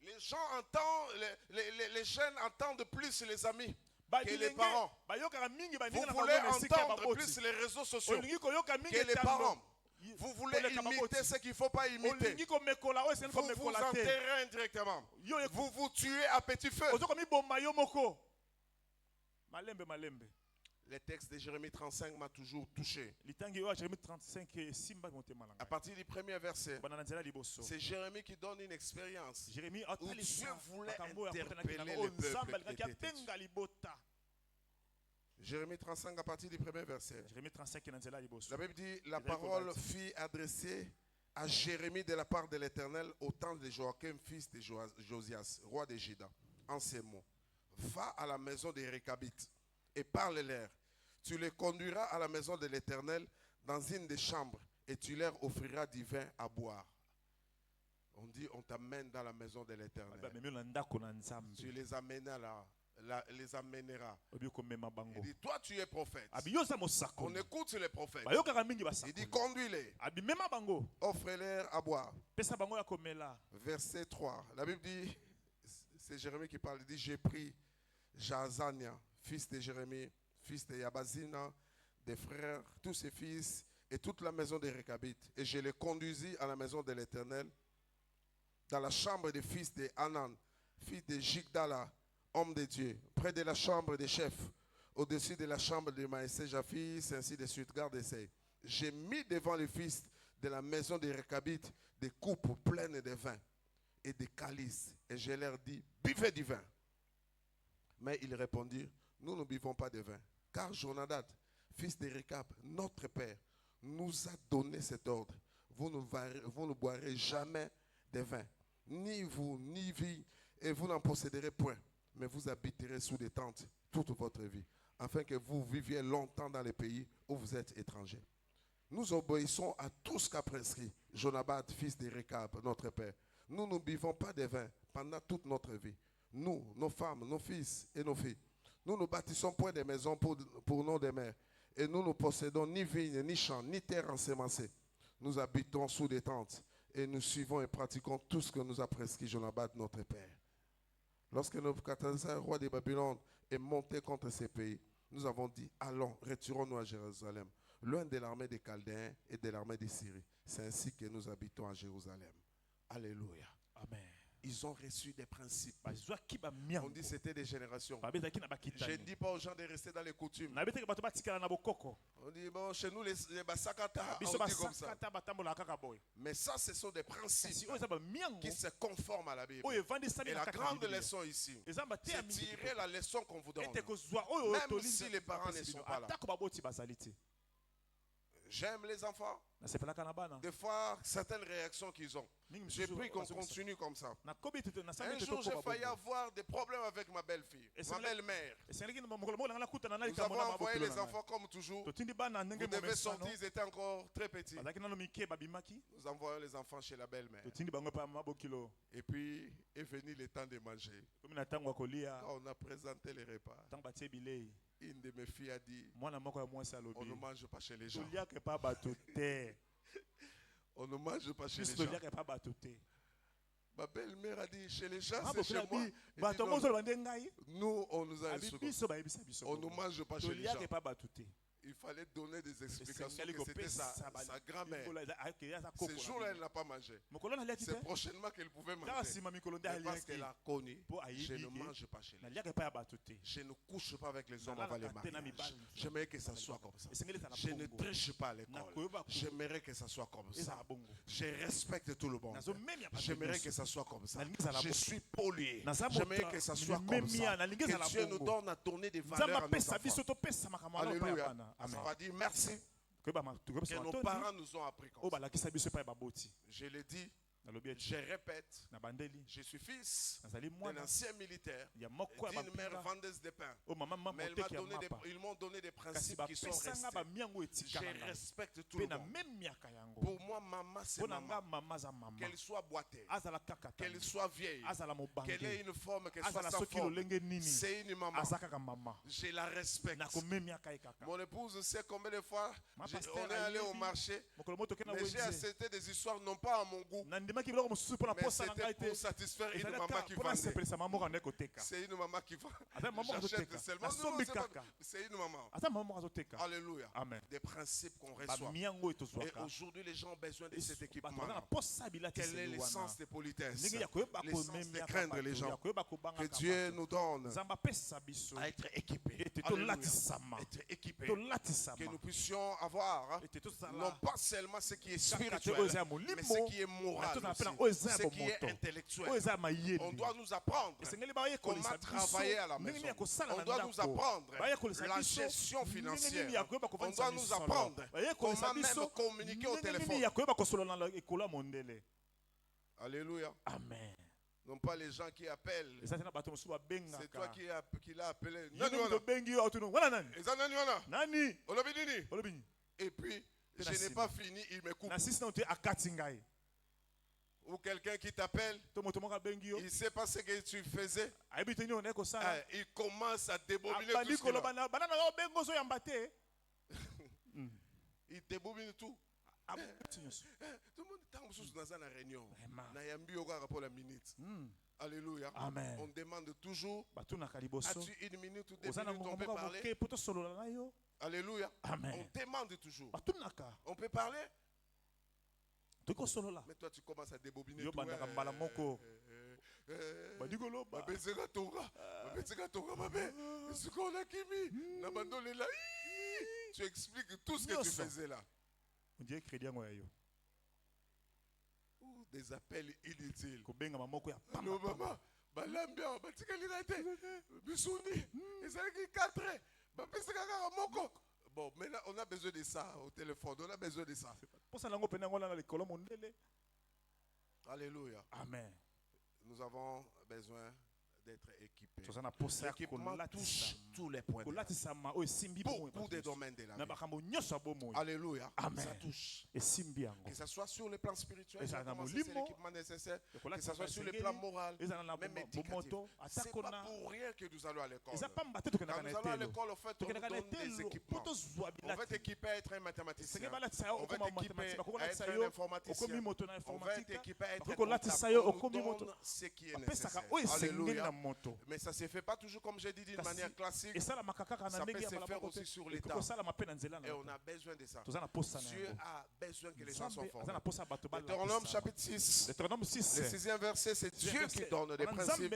Les gens entendent, les jeunes entendent plus les amis que les bilenge parents. bayokaka mingi Vous baninga na voulez bango na esika ya entendre plus baboti les réseaux sociaux olingi koyoka mingi que les etango parents. Vous voulez koleka imiter baboti. ce qu'il ne faut pas imiter. olingi komekola oyo esengeli Vous vous komekola te enterrez indirectement. yo Vous vous tuez à petit feu. oza komiboma yo moko malembe Les textes de Jérémie 35 m'ont toujours touché. litangi oyo Jérémie 35 esimba motema na À ngai. partir du premier verset, Bana na nzela liboso. c'est Jérémie qui donne une expérience Jérémie où Dieu atalisa voulait makambo oyo akutanaki interpeller nango, le oyo Nzambe peuple alingaki qui était abenga libota. Jérémie 35 à partir du premier verset. Jérémie 35 na nzela liboso. La Bible dit, la parole fut adressée à Jérémie de la part de l'Éternel au temps de Joachim, fils de Josias, roi de Juda, en ces mots. Va à la maison des Récabites et parle-leur. Tu les conduiras à la maison de l'Éternel dans une des chambres et tu leur offriras du vin à boire. On dit, on t'amène dans la maison de l'Éternel. Bamemi na ndako na Nzambe. Tu les amèneras les amèneras. Obi komema bango. Il dit, toi tu es prophète. Abi yoza mosako. On écoute les prophètes. Bayokaka mingi Il basako. dit, conduis-les. Abi mema bango. Offre-leur à boire. Pesa bango ya komela. Verset 3. La Bible dit, c'est Jérémie qui parle, il dit, j'ai pris Jazania, fils de Jérémie, fils de Yabazina, des frères, tous ses fils et toute la maison des Récabites. Et je les conduisis à la maison de l'Éternel, dans la chambre des fils de Hanan, fils de Jigdala, homme de Dieu, près de la chambre des chefs, au-dessus de la chambre de Maïsé, Japhis, ainsi de suite. Gardez-les. J'ai mis devant les fils de la maison des Récabites des coupes pleines de vin et des calices. Et je leur dis, buvez du vin. Mais ils répondirent, nous ne buvons pas de vin. Car Jonadab, fils de Récab, notre père, nous a donné cet ordre. Vous ne boirez jamais de vin, ni vous, ni vie, et vous n'en posséderez point. Mais vous habiterez sous des tentes toute votre vie, afin que vous viviez longtemps dans les pays où vous êtes étrangers. Nous obéissons à tout ce qu'a prescrit Jonadab, fils de Récab, notre père. Nous ne buvons pas de vin pendant toute notre vie. Nous, nos femmes, nos fils et nos filles. Nous ne bâtissons point de maisons pour nos demeures. Et nous ne possédons ni vignes, ni champs, ni terre ensémencée. Nous habitons sous des tentes. Et nous suivons et pratiquons tout ce que nous a prescrit Jonadab, notre père. Lorsque Nebuchadnezzar, roi de Babylone, est monté contre ces pays, nous avons dit, allons, retirons-nous à Jérusalem, loin de l'armée des Chaldéens et de l'armée des Syries. C'est ainsi que nous habitons à Jérusalem. Alléluia. Amen. Ils ont reçu des principes. Bazwaki ba On miango. dit c'était des générations. Babezaki na Je bakitani. ne dis pas aux gens de rester dans les coutumes. Na beteke bato batikala na bokoko. On dit, bon, chez nous, les Basakata, Biso on dit comme ça. basakata batambola kaka boy. Mais ça, ce sont des Kasi principes oyo za ba miango. qui se conforment à la Bible. Oyo evandisami Et na la kaka grande Biblia. leçon ici, Eza mate ya c'est mingi. tirer la leçon qu'on vous donne. Ete kozwa oyo Même tolinza. si les parents ne sont pas là. Atako baboti bazali te. J'aime les enfants. Nasepelaka na bana. Des fois, certaines réactions qu'ils ont. Mingi J'ai misusu pris qu'on bazokisa. continue comme ça. Na kobi tete na Un sambe jour, j'ai tete failli avoir des problèmes avec ma belle-fille, Et ma c'est belle-mère. esengelaki mokolo moko nanga nakutana na Nous likambo avons na envoyé mabokilo les na enfants comme toujours. totindi bana ndenge Vous devez momesano. sortir, ils étaient encore très petits. Bazalaki nano mike babimaki. Nous envoyons les enfants chez la belle-mère. Totindi bango pa mabokilo. Et puis est venu le temps de manger. Komi na tango ya kolia. Quand on a présenté les repas, Tango batie bilei. une de mes filles a dit, Mwana moko ya mwasi on ne alobi. mange pas chez les gens. Toliaka pa bato te. On ne mange pas chez Biso les gens. toliaka pa bato te. Ma belle-mère a dit, chez les gens, Ah, c'est chez bokila moi. bi Elle dit, bato non, mozo bande ngai. nous, on nous a Abi instruit. biso bayebisa biso. On ne mange pas chez les gens. Toliaka pa bato te. Il fallait donner des explications Esengeli que c'était kopesa sa grand-mère. eza Ce koko. jour-là, elle n'a pas mangé. Mokolo na liaki te. C'est prochainement qu'elle pouvait Kaka manger. sima mikolo nde Mais parce qu'elle aliaki. a connu, Po ayebi je ne ke, mange pas chez les gens. Naliaka pa ya bato te. Je ne couche pas avec les hommes Nalala avant les kate na mariages. mibali. J'aimerais que ça soit comme ça. Esengeli ezala Je ne bongo. triche pas à l'école. Nakoyeba ku- J'aimerais que ça soit comme ça. ezala bongo. Je respecte tout le monde. Nazomemia bato J'aimerais nyonso. que ça soit comme ça. Nalingi ezala Je bongo. suis poli. Naza J'aimerais mota- que ça soit comme nimemia, ça. nalingi ezala Que Dieu nous bongo. donne à tourner des Nzambe valeurs à nos apesa biso enfants. topesa makambo wana epai ya Alléluia. bana. Ça Amen. va dire merci Koyeba que tokopesa nos matondi parents nous ont appris oyo comme ça. balakisa biso epai ya baboti. Je l'ai dit, Nalobi ete je répète, na bandeli je suis fils nazali d'un mwana ancien militaire, ya moko ya d'une mère bapinga vendeuse de pain. oyo mama Mais moteki ya mapa ils m'ont donné des kasi principes qui sont bapesanga restés. bamiango Je etikala ngai respecte tout mpe le na monde. memiaka yango Pour moi, maman, c'est mpo na nga maman. mama aza mama Qu'elle soit boitée, azala kaka qu'elle tani soit vieille, azala qu'elle ait mobange une forme, qu'elle soit azala sans soki forme. lolenge nini C'est une maman. aza kaka mama Je la respecte. nakomemiaka ye kaka Mon épouse sait combien de fois Ma pasteur on est allé au ayebi. marché, mokolo mo toke na mais j'ai wenze accepté des histoires non pas à mon goût. nandimaki Mais c'était pour satisfaire une maman qui vendait. C'est une maman qui vend. J'achète seulement. Non, c'est une maman. Alléluia. Amen. Des principes qu'on reçoit. Et aujourd'hui, les gens ont besoin de cet équipement. Quel est l'essence de politesse? L'essence de craindre les gens. Que Dieu nous donne à être équipés. Alléluia. Être équipés. Que nous puissions avoir non pas seulement ce qui est spirituel, mais ce qui est moral aussi, ce qui est intellectuel. On doit nous apprendre comment travailler à la maison. On doit nous apprendre la gestion financière. On doit nous apprendre comment même communiquer au téléphone. Alléluia. Amen. Non pas les gens qui appellent. C'est toi qui l'as appelé. Et puis, je n'ai pas fini, il me coupe. Ou quelqu'un qui t'appelle, il ne sait pas ce que tu faisais. Il commence à débobiner tout ce qu'il a. Il débobine tout. Tout le monde est dans la réunion. Pour la minute. Alléluia. Amen. On demande toujours, as-tu une minute ou 2 minutes, on peut parler? Alléluia. Amen. On demande toujours. On peut parler? Mais toi tu commences à débobiner tout. Tu expliques tout ce que tu faisais là. Des appels inutiles. Non, maman. Bon, maintenant on a besoin de ça au téléphone. On a besoin de ça. Alléluia. Amen. Nous avons besoin d'être équipés. L'équipement touche tous les points. Beaucoup de domaines de la vie. Alléluia. Amen. Ça touche. Que Que ce soit sur le plan spirituel, c'est l'équipement nécessaire. Que ce soit sur le plan moral, même éducatif. Ce n'est pas pour rien que nous allons à l'école. Quand nous allons à l'école, en fait, on nous donne des équipements. On va t'équiper à être un mathématicien. On va t'équiper à être un informaticien. On va t'équiper à être un comptable. On nous donne ce qui est nécessaire. Alléluia. Mais ça ne se fait pas toujours, comme j'ai dit, d'une manière classique. Ça peut se faire aussi sur l'état. Et on a besoin de ça. Dieu a besoin que les gens soient formés. Deutéronome chapitre 6, le 6e verset, c'est Dieu qui donne des principes.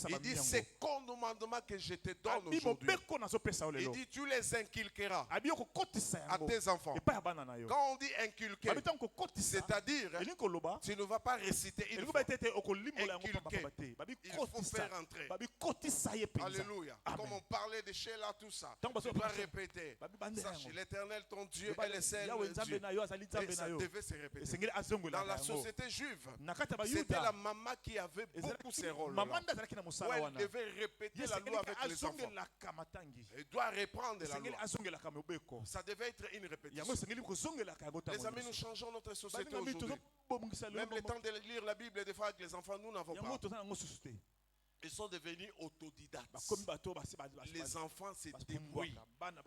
Il dit, c'est commandement que je te donne aujourd'hui. Il dit, tu les inculqueras à tes enfants. Quand on dit inculquer, c'est-à-dire, tu ne vas pas réciter une fois. Inculquer. Il faut faire entrer. Alléluia. Comme on parlait de Sheila, tout ça. Tu dois répéter. Sache, l'Éternel, ton Dieu, est le seul Dieu. Et ça devait se répéter. Dans la société juive, c'était la maman qui avait beaucoup ces rôles-là. Où elle devait répéter la loi avec les enfants. Elle doit reprendre la loi. Ça devait être une répétition. Les amis, nous changeons notre société aujourd'hui. Même le temps de lire la Bible, des fois avec les enfants, nous n'avons pas. Ils sont devenus autodidactes. Les enfants se débrouillent.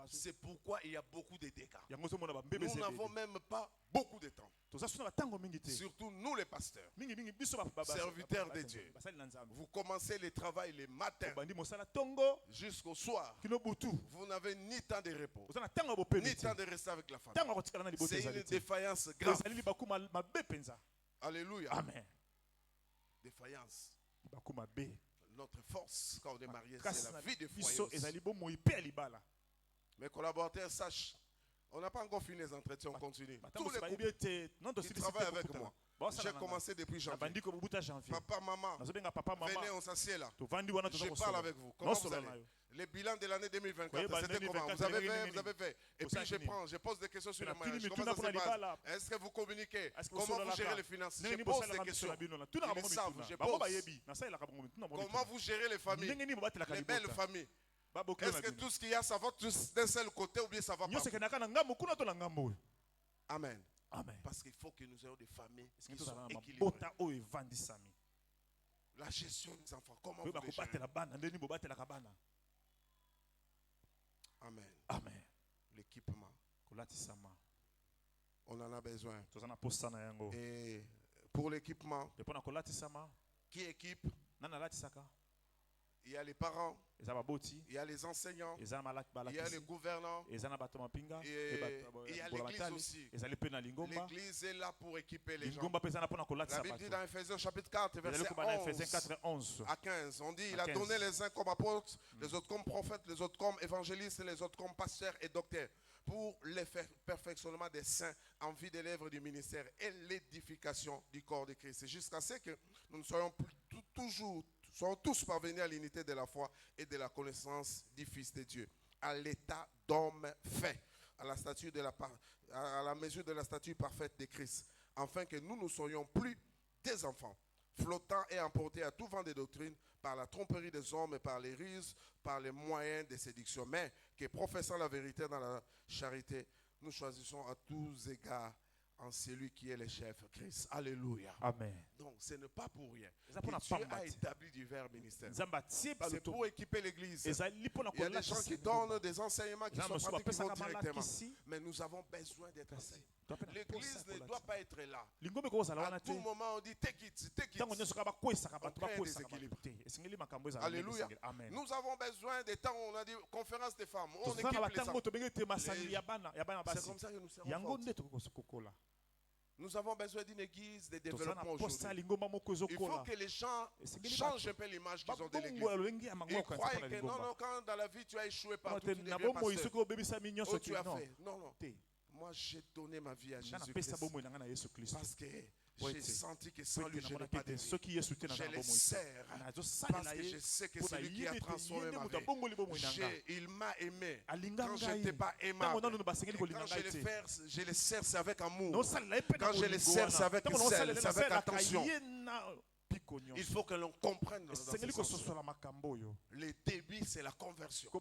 C'est pourquoi il y a beaucoup de dégâts. Nous n'avons même pas beaucoup de temps. Surtout nous les pasteurs, serviteurs de Dieu. Vous commencez le travail le matin jusqu'au soir. Vous n'avez ni temps de repos, ni temps de rester avec la famille. C'est une défaillance grave. Alléluia. Amen. Défaillance. Notre force quand on est marié, c'est la vie de foyer aussi. Mes collaborateurs sachent, on n'a pas encore fini les entretiens, on continue. Tous les couples qui travaillent avec moi. J'ai commencé depuis janvier. Papa, maman, venez, on s'assied là. Je parle avec vous. Comment vous allez? Le bilan de l'année 2024, c'était comment? Vous avez fait. Et puis je pose des questions sur le mariage. Comment ça se passe? Est-ce que vous communiquez? Comment vous gérez les finances? Je pose des questions. Ils savent, je pose. Comment vous gérez les familles? Les belles familles. Est-ce que tout ce qu'il y a, ça va tous d'un seul côté ou bien ça va pas? Amen. Amen. Parce qu'il faut que nous ayons des familles qui sont équilibrées. La gestion des enfants, comment vous les gérez? Amen. Amen. L'équipement. On en a besoin. Et pour l'équipement. Et pendant kolatisama, Qui équipe? nana latisaka, Il y a les parents, eza baboti, il y a les enseignants, eza il y a les balakisi, gouvernants, eza na bato mapinga, et il y a l'église aussi. ezali pe na lingomba. L'église est là pour équiper les gens. Lingomba pe eza na pona La kolatisa Bible dit bato. dans Ephésiens chapitre 4, Ezali verset koba na Ephésiens 11 4, 11. à 15. On dit, il À a 15. donné les uns comme apôtres, les autres comme prophètes, les autres comme évangélistes, les autres comme pasteurs et docteurs, pour le perfectionnement des saints en vue des lèvres du ministère et l'édification du corps de Christ. C'est jusqu'à ce que nous ne soyons soyons tous parvenus à l'unité de la foi et de la connaissance du Fils de Dieu, à l'état d'homme fait, à la mesure de la stature parfaite de Christ, afin que nous ne soyons plus des enfants, flottants et emportés à tout vent de doctrine par la tromperie des hommes et par les ruses, par les moyens de séduction, mais que professant la vérité dans la charité, nous choisissons à tous égards en celui qui est le chef, Christ. Alléluia. Amen. Donc, ce n'est pas pour rien Eza que pona Dieu a pambati. établi divers ministères. Nzamba tie ba C'est luto. pour équiper l'église. Ezali pona Il y a des gens kolatisa. qui donnent des enseignements qui Eza sont mosu pratiquement bapesaka directement. malakisi. Mais nous avons besoin d'être enseignés. Topena L'église posa ne kolatisa. doit pas être là. Lingombe kozala À wana te. tout moment, on dit take it, take Tango it. nyoso ka bakwesaka bato On crée bakwesaka des bato te. Esengeli makambo ezala. Alléluia. Amen. Nous avons besoin des temps où on a dit conférence des femmes. On Tozana équipe les batango femmes. tobenge te masali ya bana C'est basi. comme ça que nous serons Yango forts. nde tokokola. Nous avons besoin d'une église de Tozana développement posta aujourd'hui. lingomba moko Il faut ezokola. que les gens changent un peu l'image qu'ils ont de l'église. Babongo lwengi ya mango Ils kanisa croient pona que non, lingomba. non, quand dans la vie tu as échoué Kama partout, te tu na deviens bomoi pasteur. soki obebisa mi nyonso Oh, tu as non. fait. Non, non. Te. Moi, j'ai donné ma vie à Nga napesa Jésus-Christ bomoi na nga na Yesu Kristo. parce que Ouais, j'ai t'es. senti que sans lui, je n'ai namona pas ke te de vie. soki Yesu te na Je nga les bomoi. sers parce que je sais que c'est lui qui a transformé ma vie. Il m'a aimé quand je n'étais pas aimable. Et quand je les sers, c'est avec amour. Quand je les sers, c'est avec zèle, c'est avec attention. Il faut que l'on comprenne dans ce sens. Le début, c'est la conversion.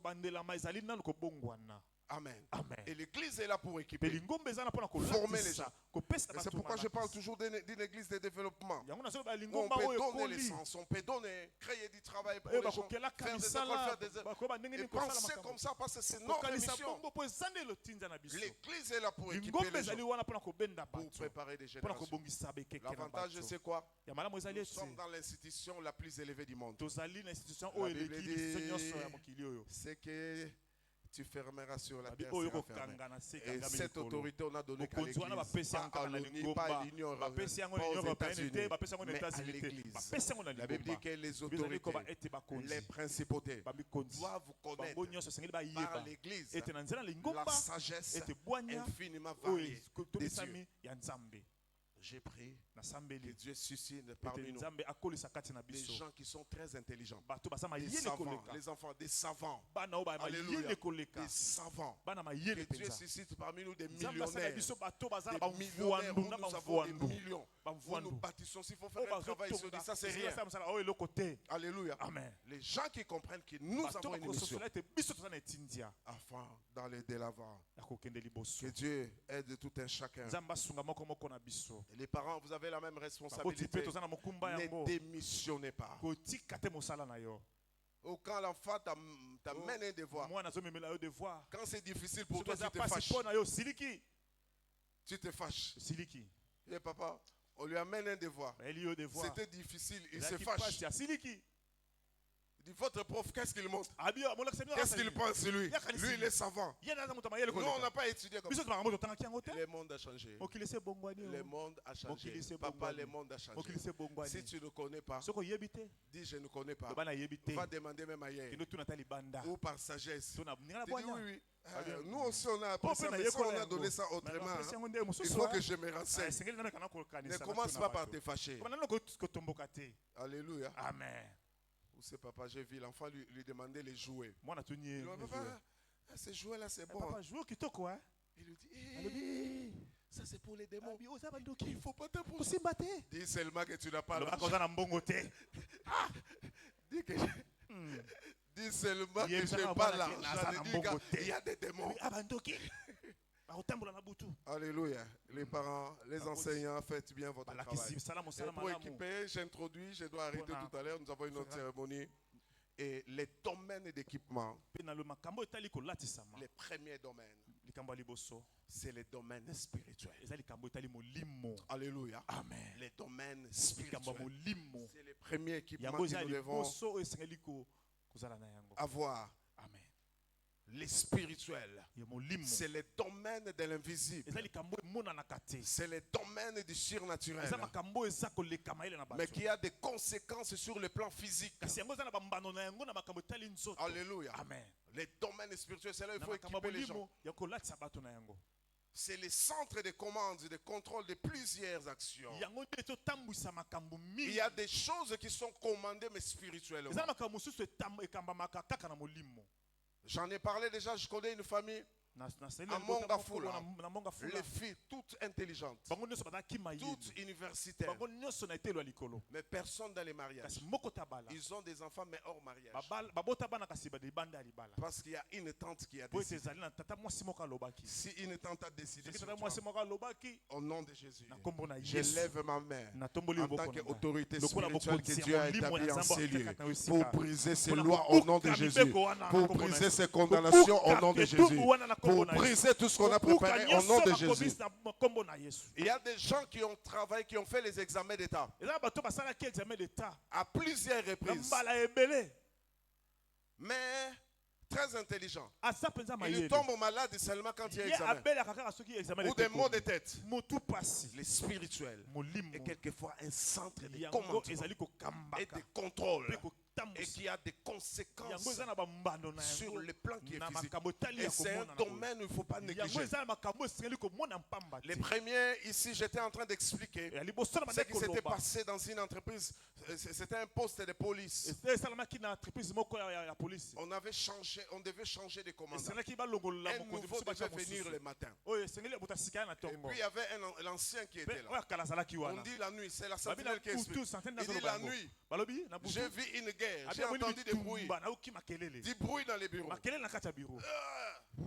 Amen. Amen. Et l'église est là pour équiper. Former Former les gens. Et c'est pourquoi je parle toujours d'une église de développement. On peut donner l'essence, on peut donner, créer du travail pour les gens, faire des écoles, faire des... Et penser comme ça parce que c'est notre mission. L'église est là pour équiper les gens, pour préparer des générations. L'avantage, c'est quoi? Nous sommes dans l'institution la plus élevée du monde. La Bible dit, c'est que tu fermeras sur la terre, sera fermé. Et cette autorité, on a donné qu'à l'église, pas à l'ONU, pas à l'Union européenne, pas aux États-Unis, mais à l'église. La Bible dit que les autorités, les principautés, doivent connaître par l'église la sagesse infiniment variée de Dieu. J'ai prié que Dieu suscite parmi nous des gens qui sont très intelligents, des savants, les enfants, des savants. Alléluia. Des savants. Que Dieu suscite parmi nous des millionnaires. Des millionnaires où nous avons des millions. Où nous bâtissons. S'il faut faire un travail, ils se disent ça, c'est rien. Alléluia. Amen. Les gens qui comprennent que nous avons une mission afin d'aller de l'avant. Que Dieu aide tout un chacun. Et les parents, vous avez la même responsabilité. Ne démissionnez pas. Ou quand l'enfant t'amène un devoir, quand c'est difficile pour toi, tu te fâches. Tu te fâches. Et papa, on lui amène un devoir. C'était difficile, il se fâche. Il dit, votre prof, qu'est-ce qu'il montre? Qu'est-ce qu'il pense lui? Lui, il est savant. Nous, on n'a pas étudié comme ça. Le monde a changé. Le monde a changé. Papa, le monde a changé. Si tu ne connais pas, dis je ne connais pas. Va demander même ailleurs. Ou par sagesse. Tu dis oui, oui. Nous aussi, on a appris ça, mais ça, on a donné ça autrement. Il faut que je me renseigne. Ne commence pas par te fâcher. Alléluia. Amen. Où c'est papa, j'ai vu l'enfant lui demander les jouets. Il lui dit, papa, ces jouets-là, c'est bon. Il lui dit, ça c'est pour les démons. Il ne faut pas te pousser. Dis seulement que tu n'as pas l'argent. Dis seulement que je n'ai pas l'argent. Il y a des démons. Alléluia. Les parents, les enseignants, faites bien votre travail. Et pour équiper, j'introduis, je dois arrêter tout à l'heure. Nous avons une autre cérémonie. Et les domaines d'équipement, les premiers domaines, likambo ya liboso c'est les domaines spirituels. eza likambo etali molimo. Alléluia. Amen. Les domaines Likambo ya spirituels. molimo C'est les premiers équipements yango que eza nous devons liboso oyo esengeli kozala na yango. avoir. Amen. Les spirituels, Ya molimo c'est les domaines de l'invisible. eza likambo emonanaka te, C'est les domaines du surnaturel. eza makambo eza kolekama ele na Mais bato, qui a des conséquences sur le plan physique. kasi yango eza na bambano na yango na makambo etali nzoto. Alléluia. Amen. Les domaines spirituels, c'est là où il Na faut makambo ya équiper les gens. molimo ya kolatisa bato na yango C'est les centres de commande, de contrôle de plusieurs actions. yango nde totambwisa makambo Il mingi. y a des choses qui sont commandées mais spirituellement. eza na makambo mosusu ekambamaka kaka na molimo. J'en ai parlé déjà, je connais une famille, Na Monga Fula. monga les fula filles toutes intelligentes, bango nyonso bazalaki mayini, toutes universitaires, bango nyonso na etelo ya likolo, mais personne dans les mariages. kasi moko tabala Ils ont des enfants mais hors mariage. babota bana kasi libanda ya libala Parce qu'il y a une tante qui a po ete décidé. ezali na tata mwasi moko alobaki, Si une tante a décidé soki sur tata toi, mwasi moko alobaki au nom de Jésus, na kombo na je Yesu lève ma main natomboli en tant loboko na ngai. qu'autorité Lokola spirituelle que bokonzi Dieu ya a molimo établie ya en Nzambe ces lieux akekaka na esika. pour briser ces Mpona lois au nom de kobuka Jésus, mibeko wana na pour kombo na briser Yesu. ces condamnations au nom de Kobuka Jésus, etumbu wana na kombo pour na Yesu. briser tout ce qu'on a Kobuka préparé au nyonso nom de bakomisa Jésus. na kombo na Yesu. Il y a des gens qui ont travaillé, qui ont fait les examens d'État eza bato basalaki examen d'état à plusieurs na reprises, mbala ebele, mais très intelligents. aza mpenza Ils mayele tombent malades seulement quand il y a ye examen. abelaka kaka soki examen Ou des maux de tête. motu pasi Les spirituels. molimo Et quelquefois un centre de yango commandement ezali et kokambaka de contrôle. mpe Et kotambwisa qui a des yango conséquences eza na bambando na sur yango le plan qui est na physique. makambo etali Et ya c'est un komona domaine où il ne faut pas yango négliger. eza na makambo esengeli komona mpamba te. Les premiers, ici, j'étais en train d'expliquer ya liboso na ce bande qui s'était koloba passé dans une entreprise. C'était un poste de police. esalamaki na entreprise moko ya polisi, On devait changer de commandant. esengelaki balongolola Un mokonzi nouveau mosusu batya devait venir mosusu le matin. oyo esengeli moto asikaya na Et ntongo, puis il y avait l'ancien qui était mpe là. oyo akala azalaki On wana dit la nuit, c'est la babi na sentinelle qui explique. butu santene Il dit nazoloba la yango nuit, balobi na butu j'ai vu une guerre, abi j'ai amoni entendu des bruits. bitumba nauki makelele Du bruit dans les bureaux. makelele na kati ya biro,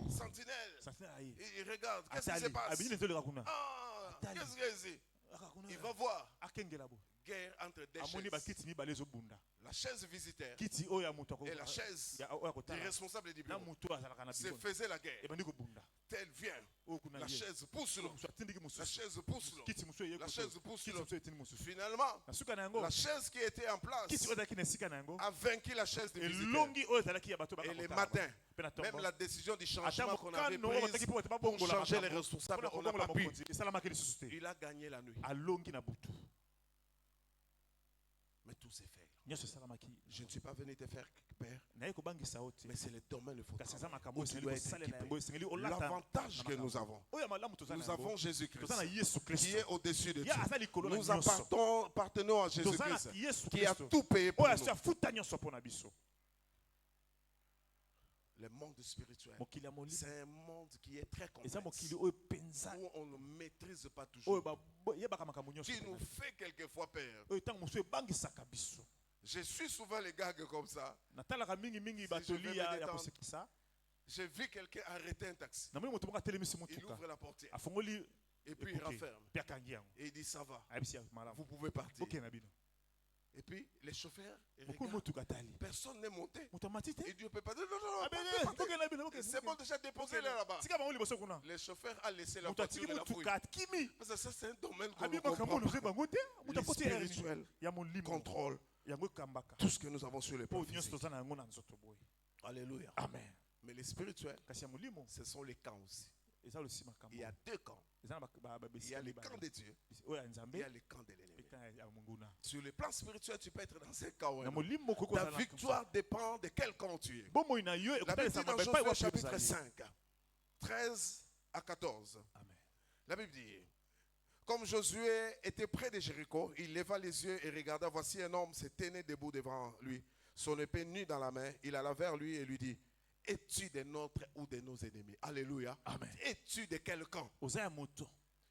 Sentinelle. santene aye Il regarde, qu'est-ce qui se atali passe? abini ezoleka kuna Ah, Atali. qu'est-ce qu'il y a ici? aka kuna Il va voir. akengela bo Guerre entre deux amoni chaises. bakiti mibale ezobunda, La chaise visitaire kiti oyo ya moto et la chaise oyo du akotala responsable du na bureau moto azalaka na se biro faisait la guerre. ebandi kobunda Tel vient, oyo kuna la ye chaise pousse l'autre. mosusu atindiki La mosusu chaise pousse l'autre. kiti mosusu eye La koto, chaise pousse kiti l'autre. mosusu etindi mosusu Finalement, na suka na yango la chaise qui était en place kiti oyo ezalaki na esika na yango a vaincu la chaise du visiteur. elongi oyo ezalaki ya bato Et les bakakotala matins, mpe na même ntongo la décision du ata changement qu'on avait mokano oyo bataki prise mpo bato pour babongola changer les makambo responsables, mpona on n'a kobongola pas pu. mokonzi esalamaki lisusu te, Il a gagné la nuit. alongi na butu Mais tout s'est fait. nyonso esalamaki. Je ne suis pas venu te faire peur, naye kobangisa yo te, mais c'est le domaine il faut kasi eza travailler, makambo où tu esengeli dois être kosalela yango, équipé. esengeli olata L'avantage que nous avons, oyo ya malamu toza na nous yango, avons Jésus-Christ toza na yesu qui est kristo au-dessus de ye tout. aza likolo na Nous nyonso, appartenons à toza na Jésus-Christ yesu qui a kristo tout payé pour oyo asi nous. afuta nyonso mpo na biso. Le monde spirituel, mokili ya molimo c'est un monde qui est très eza complexe, mokili oyo mpenza où on ne maîtrise pas oyo toujours, yebaka makambo nyonso qui nous mpenza. fait quelquefois peur. oyo ntango mosusu ebangisaka biso. Je suis souvent les gags comme ça. natalaka mingimingi je batoli vais me ya détendre. kosekisa, J'ai vu quelqu'un arrêter un taxi. namoni moto moko atelemisi Il motuka ouvre la portière afongoli et puis il ekuke referme. mpe akangi yango Et il dit ça va, ayebisi ya malamu vous pouvez partir. okende na bino. Et puis les chauffeurs ils mokolo regardent. motuka atali Personne n'est monté. moto amati te Et Dieu ne peut pas dire non, non, non, abele partez, partez. okende na bino C'est bon déjà déposé là-bas. tika bango liboso kuna Les chauffeurs ont laissé la moto voiture atiki et la fouille. motuka akimi Parce que ça c'est un domaine qu'on ne abi makambo comprend oyo pas. bango te moto Le akoti spirituel ya molimo contrôle yango ekambaka tout ce que nous avons sur le plan mpo nyonso physique. toza na yango na nzoto boye. Alléluia. Amen. Mais les spirituels, kasi ya molimo ce sont les camps aussi. eza losi makambo Il y a deux camps. eza na Il y a babesika le camp de Dieu, oyo ya il nzambe y a le camp de l'ennemi. mpe ta ya monguna. Sur le plan spirituel, tu peux être dans un camp. na molimo okoki Ta kozala na victoire dépend de quel camp tu es. bomoi na yo La Bible dit ekotalisa dans mabai epai Josué wapi chapitre ozali. 5, 13 à 14. Amen. La Bible dit, comme Josué était près de Jéricho, il leva les yeux et regarda, voici un homme se tenait debout devant lui, son épée nue dans la main. Il alla vers lui et lui dit, es-tu de notre ou de nos ennemis? Alléluia. Amen. Es-tu de quel camp? oza ya moto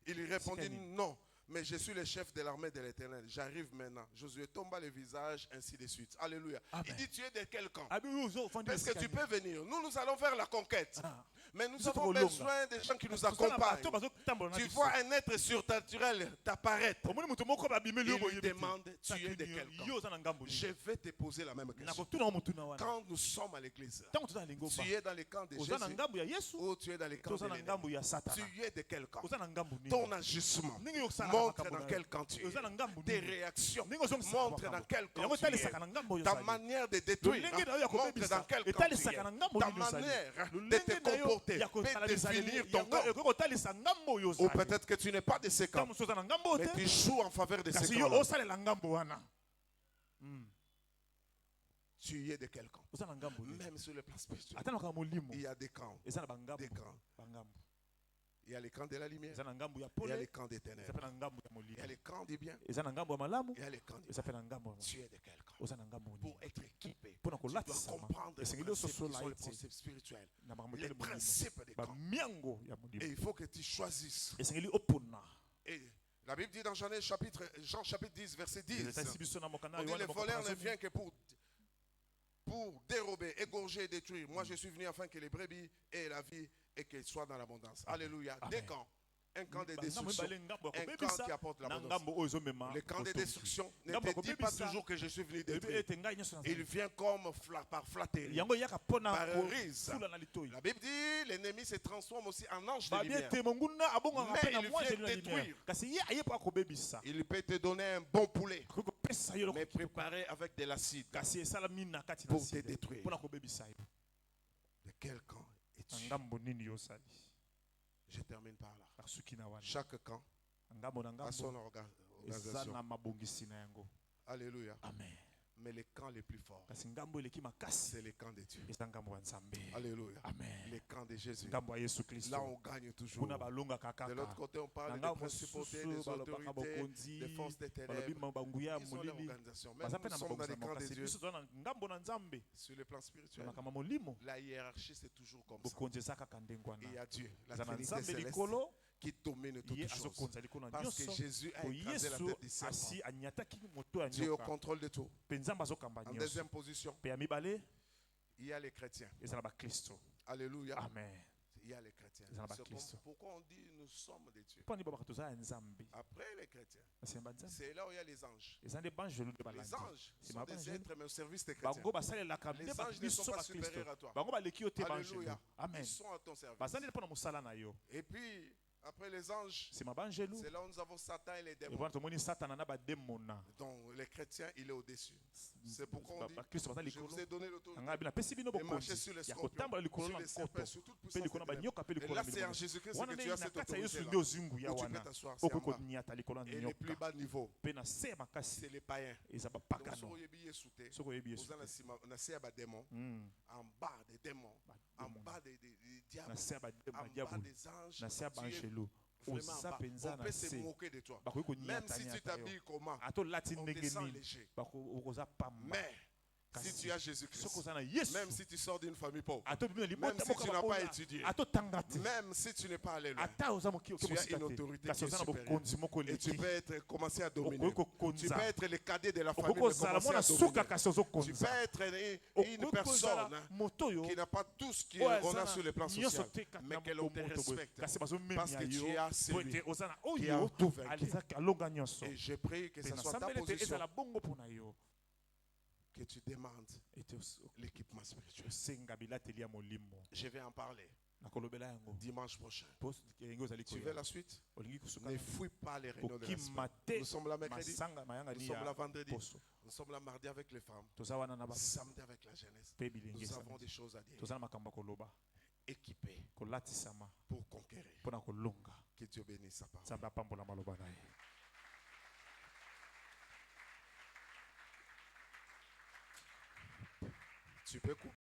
Il lui répondit, Sikani. non, mais je suis le chef de l'armée de l'Éternel. J'arrive maintenant. Josué tomba le visage, ainsi de suite. Alléluia. Amen. Il dit, tu es de quel camp? abi oyo ozofandi Parce que tu peux venir. Nous allons faire la conquête. Ah. Mais nous Biso avons tokolonga. besoin des gens qui nous Tozala accompagnent. bato bazotambola na Tu biso. vois un être surnaturel t'apparaître. Omoni mutu moko babimeli yo Il boye lui bete. demande, tu es de quel camp? Yo oza na ngambo Je nini? vais te poser la même question. Nakotuna yo mutuna wana. Quand nous sommes à l'église, Ntango toza na lingomba. tu es dans le camp de Oza na Jésus ngambo ya Yesu. ou tu es dans le camp Toza de na l'ennemi? ngambo ya Satana. Tu es de quel camp? Oza na ngambo nini? Ton agissement Ndenge yokosala montre makambo dans na quel yo. camp tu Oza na es. ngambo Tes nini? réactions Ndenge ozongisaka montrent makambo. dans quel camp Yango tu es. etalisaka na ngambo oyo Ta ozali. manière de détruire Lolenge na yo ya montre kobebisa. dans quel camp tu Etalisaka na es. ngambo Ta nini ozali. manière de te Lolenge na yo comporter ya peut kosala définir bizaleli. ton Yango camp. ekokotalisa ngambo oyo Ou ozali. peut-être que tu n'es pas de ces camps, Ntango mosusu oza na ngambo mais te. tu joues en faveur de ces Kasi yo camps-là. osalela ngambo wana. Tu es de quel camp? Oza na ngambo nini? Même sur le plan spirituel, Ata na molimo. il y a des camps. Eza na bangambo. Des camps. Bangambo. Il y a les camps de la lumière, Eza na ngambo ya il y a pole. les camps des Eza ténèbres, pe na ngambo ya il y molimo. a les camps du bien, Eza na ngambo ya malamu. il y a les camps du Eza mal. pe na ngambo ya Tu es de quel camp? oza na ngambo nini? Pour être équipé, Mpona tu dois kolatisama. comprendre les Esengeli principes qui ososola sont les ete principes spirituels, na makambo les etali molimo. principes des camps. Bamiango ya Et molimo. il faut que tu choisisses. Esengeli opona. Et la Bible dit dans Jean chapitre 10, verset 10, Ezatisi biso na mokanda on dit Yohane le voleur ne mokanda vient que pour dérober, égorger et détruire. Moi, je suis venu afin que les brebis aient la vie et qu'elles soient dans l'abondance. Alléluia. Amen. Des camps. Un camp de Bangambo destruction, ebale ngambo ya un camp kobebisa, qui apporte na l'abondance. ngambo oyo ezomema Le camp de botomboki. destruction ne Ngambo ya te dit pas kobebisa, toujours que je suis venu eyebi détruire. ete ngai nyonso Il nazali. vient comme par flatterie. Yango eyaka mpona Par ruse. kofula na litoi. La Bible dit l'ennemi se transforme aussi en ange de babi lumière. ete monguna abongaka Mais mpe na il mwangeli vient na lumière. détruire. Kasi ye aye mpo akobebisa. Il peut te donner un bon poulet, Akoki kopesa yo eloko mais kitoko. préparé avec de l'acide. Kasi esalami na kati na Pour te side détruire. mpona kobebisa yo. De quel camp Na es-tu? ngambo nini yo osali? Je termine par là. Nasuki na wana. Chaque camp Ngambo na a son ngambo eza organisation. na mabongisi na yango. Alléluia. Amen. Mais les camps les plus forts, Kasi ngambo eleki makasi c'est les camps de Dieu. eza ngambo ya Nzambe. Alléluia. Amen. Les camps de Jésus. Ngambo ya Yesu Kristo. Là, on gagne toujours. Kuna balongaka De l'autre kaka. côté, on Na parle des ngambo principautés, mosusu des balobaka autorités, bokonzi, des forces des balobi ténèbres. banguya ya Ils ont leur molili. organisation. Même Baza mpe nous na sommes dans mabongisi les na camps de makasi. Dieu. Biso toza na ngambo na Nzambe. Sur le plan spirituel, Tozalaka molimo. la hiérarchie, c'est toujours comme ça. Bokonzi eza kaka ndenge wana. Il y a Dieu, la Eza na Trinité Nzambe céleste, likolo. qui domine toutes Ye choses. azokonza likolo na Parce que nyonso. Jésus a Po écrasé la Yesu tête du serpent. asi anyataki moto ya Dieu est au nyoka. contrôle de tout. Mpe Nzambe azokamba En nyonso. deuxième position, Mpe ya mibale il y a les chrétiens. eza na bakristo. Alléluia. Amen. Il y a les chrétiens. Ils ont la C'est Christ. pourquoi on dit nous sommes des dieux. Mpo nini babaka toza ya Nzambe. Après les chrétiens, Basemba Nzambe. c'est là où il y a les anges. Eza nde banjelu nde Les balandi. anges C'est sont ma des banjelu. êtres mais au service des chrétiens. Bango basalelaka nde Les anges ne sont biso pas bakristo. supérieurs à toi. Bango baleki yo te banjelu. Alléluia. Amen. Ils sont à ton service. Baza nde mpo na mosala na yo. Et puis, après les anges, Nsima banjelu. c'est là où nous avons Satan et les démons. Ebwana tomoni satana na bademona. Donc, les chrétiens, il est au-dessus. C'est pourquoi on dit, bakristo baza je likolo. vous ai donné l'autorité Ngai napesi bino de marcher bokonzi sur les ya scorpions, kotambola likolo sur na les serpents, nkoto sur toute mpe puissance likolo na des ténèbres. banyoka mpe Et likolo là, na c'est en milimo. Jésus-Christ Wana que nde tu as na cette kati ya Yesu nde autorité-là. ozinguya Où tu peux wana t'asseoir, c'est en okoki bas. koniata likolo na Et les plus nyoka bas niveaux, mpe na se ya makasi c'est les païens. eza Donc, bapagano soki oyebi Yesu te, soki oyebi Yesu oza na se ya badémon, Mm. en bas des démons, en Bademona. bas des diables, na se ya en badiabolo bas des anges, na se ya tu es banjelu vraiment en oza bas. mpenza On na peut se se moquer de toi. bakoki Même si tu koniataniata yo t'habilles comment, ata olati on ndenge descend nini léger. okoza pamba Mais si Kasi tu as soki Jésus-Christ, oza na yesu même si tu sors d'une famille pauvre, ata obimi na même libota si moko tu n'as pas bakola étudié, ata otanga te même si tu n'es pas allé loin, ata oza moki tu as okebosika une te autorité kasi qui est oza na supérieure. bokonzi moko Et tu eleki peux être, commencer à dominer. okoki Tu kokonza peux être le cadet de la famille, okoki mais kozala commencer mwana à suka dominer. kasi Tu ozokonza peux être une okoki kozala personne moto oyo qui n'a pas tout ce oyo qu'on aza a sur le plan na nyonso social, te kati mais na que l'on te moto boye respecte. kasi bazomemia Parce que tu yo as po celui ete oza na qui a oyo tout vaincu. alizaki alonga nyonso Et je prie que mpe ce soit ta nasambeli ete position, ezala bongo mpo na yo que tu demandes ete l'équipement spirituel. osenga bilateli ya molimo Je vais en parler nakolobela yango dimanche prochain. po elenge ozali Tu veux koya la suite? olingi kosuka Ne fouille pas les réunions de la okima semaine. te Nous sommes là mercredi, masanga mayanga nous ni sommes là ya vendredi, poso nous sommes là mardi avec les femmes, toza wana na samedi avec la jeunesse. mpe bilenge Nous avons samedi. des choses à dire. toza na makambo ya koloba Équipés kolatisama pour conquérir. mpo na kolonga Que Dieu bénisse sa parole. nzambe apambola maloba na ye Tu peux couper.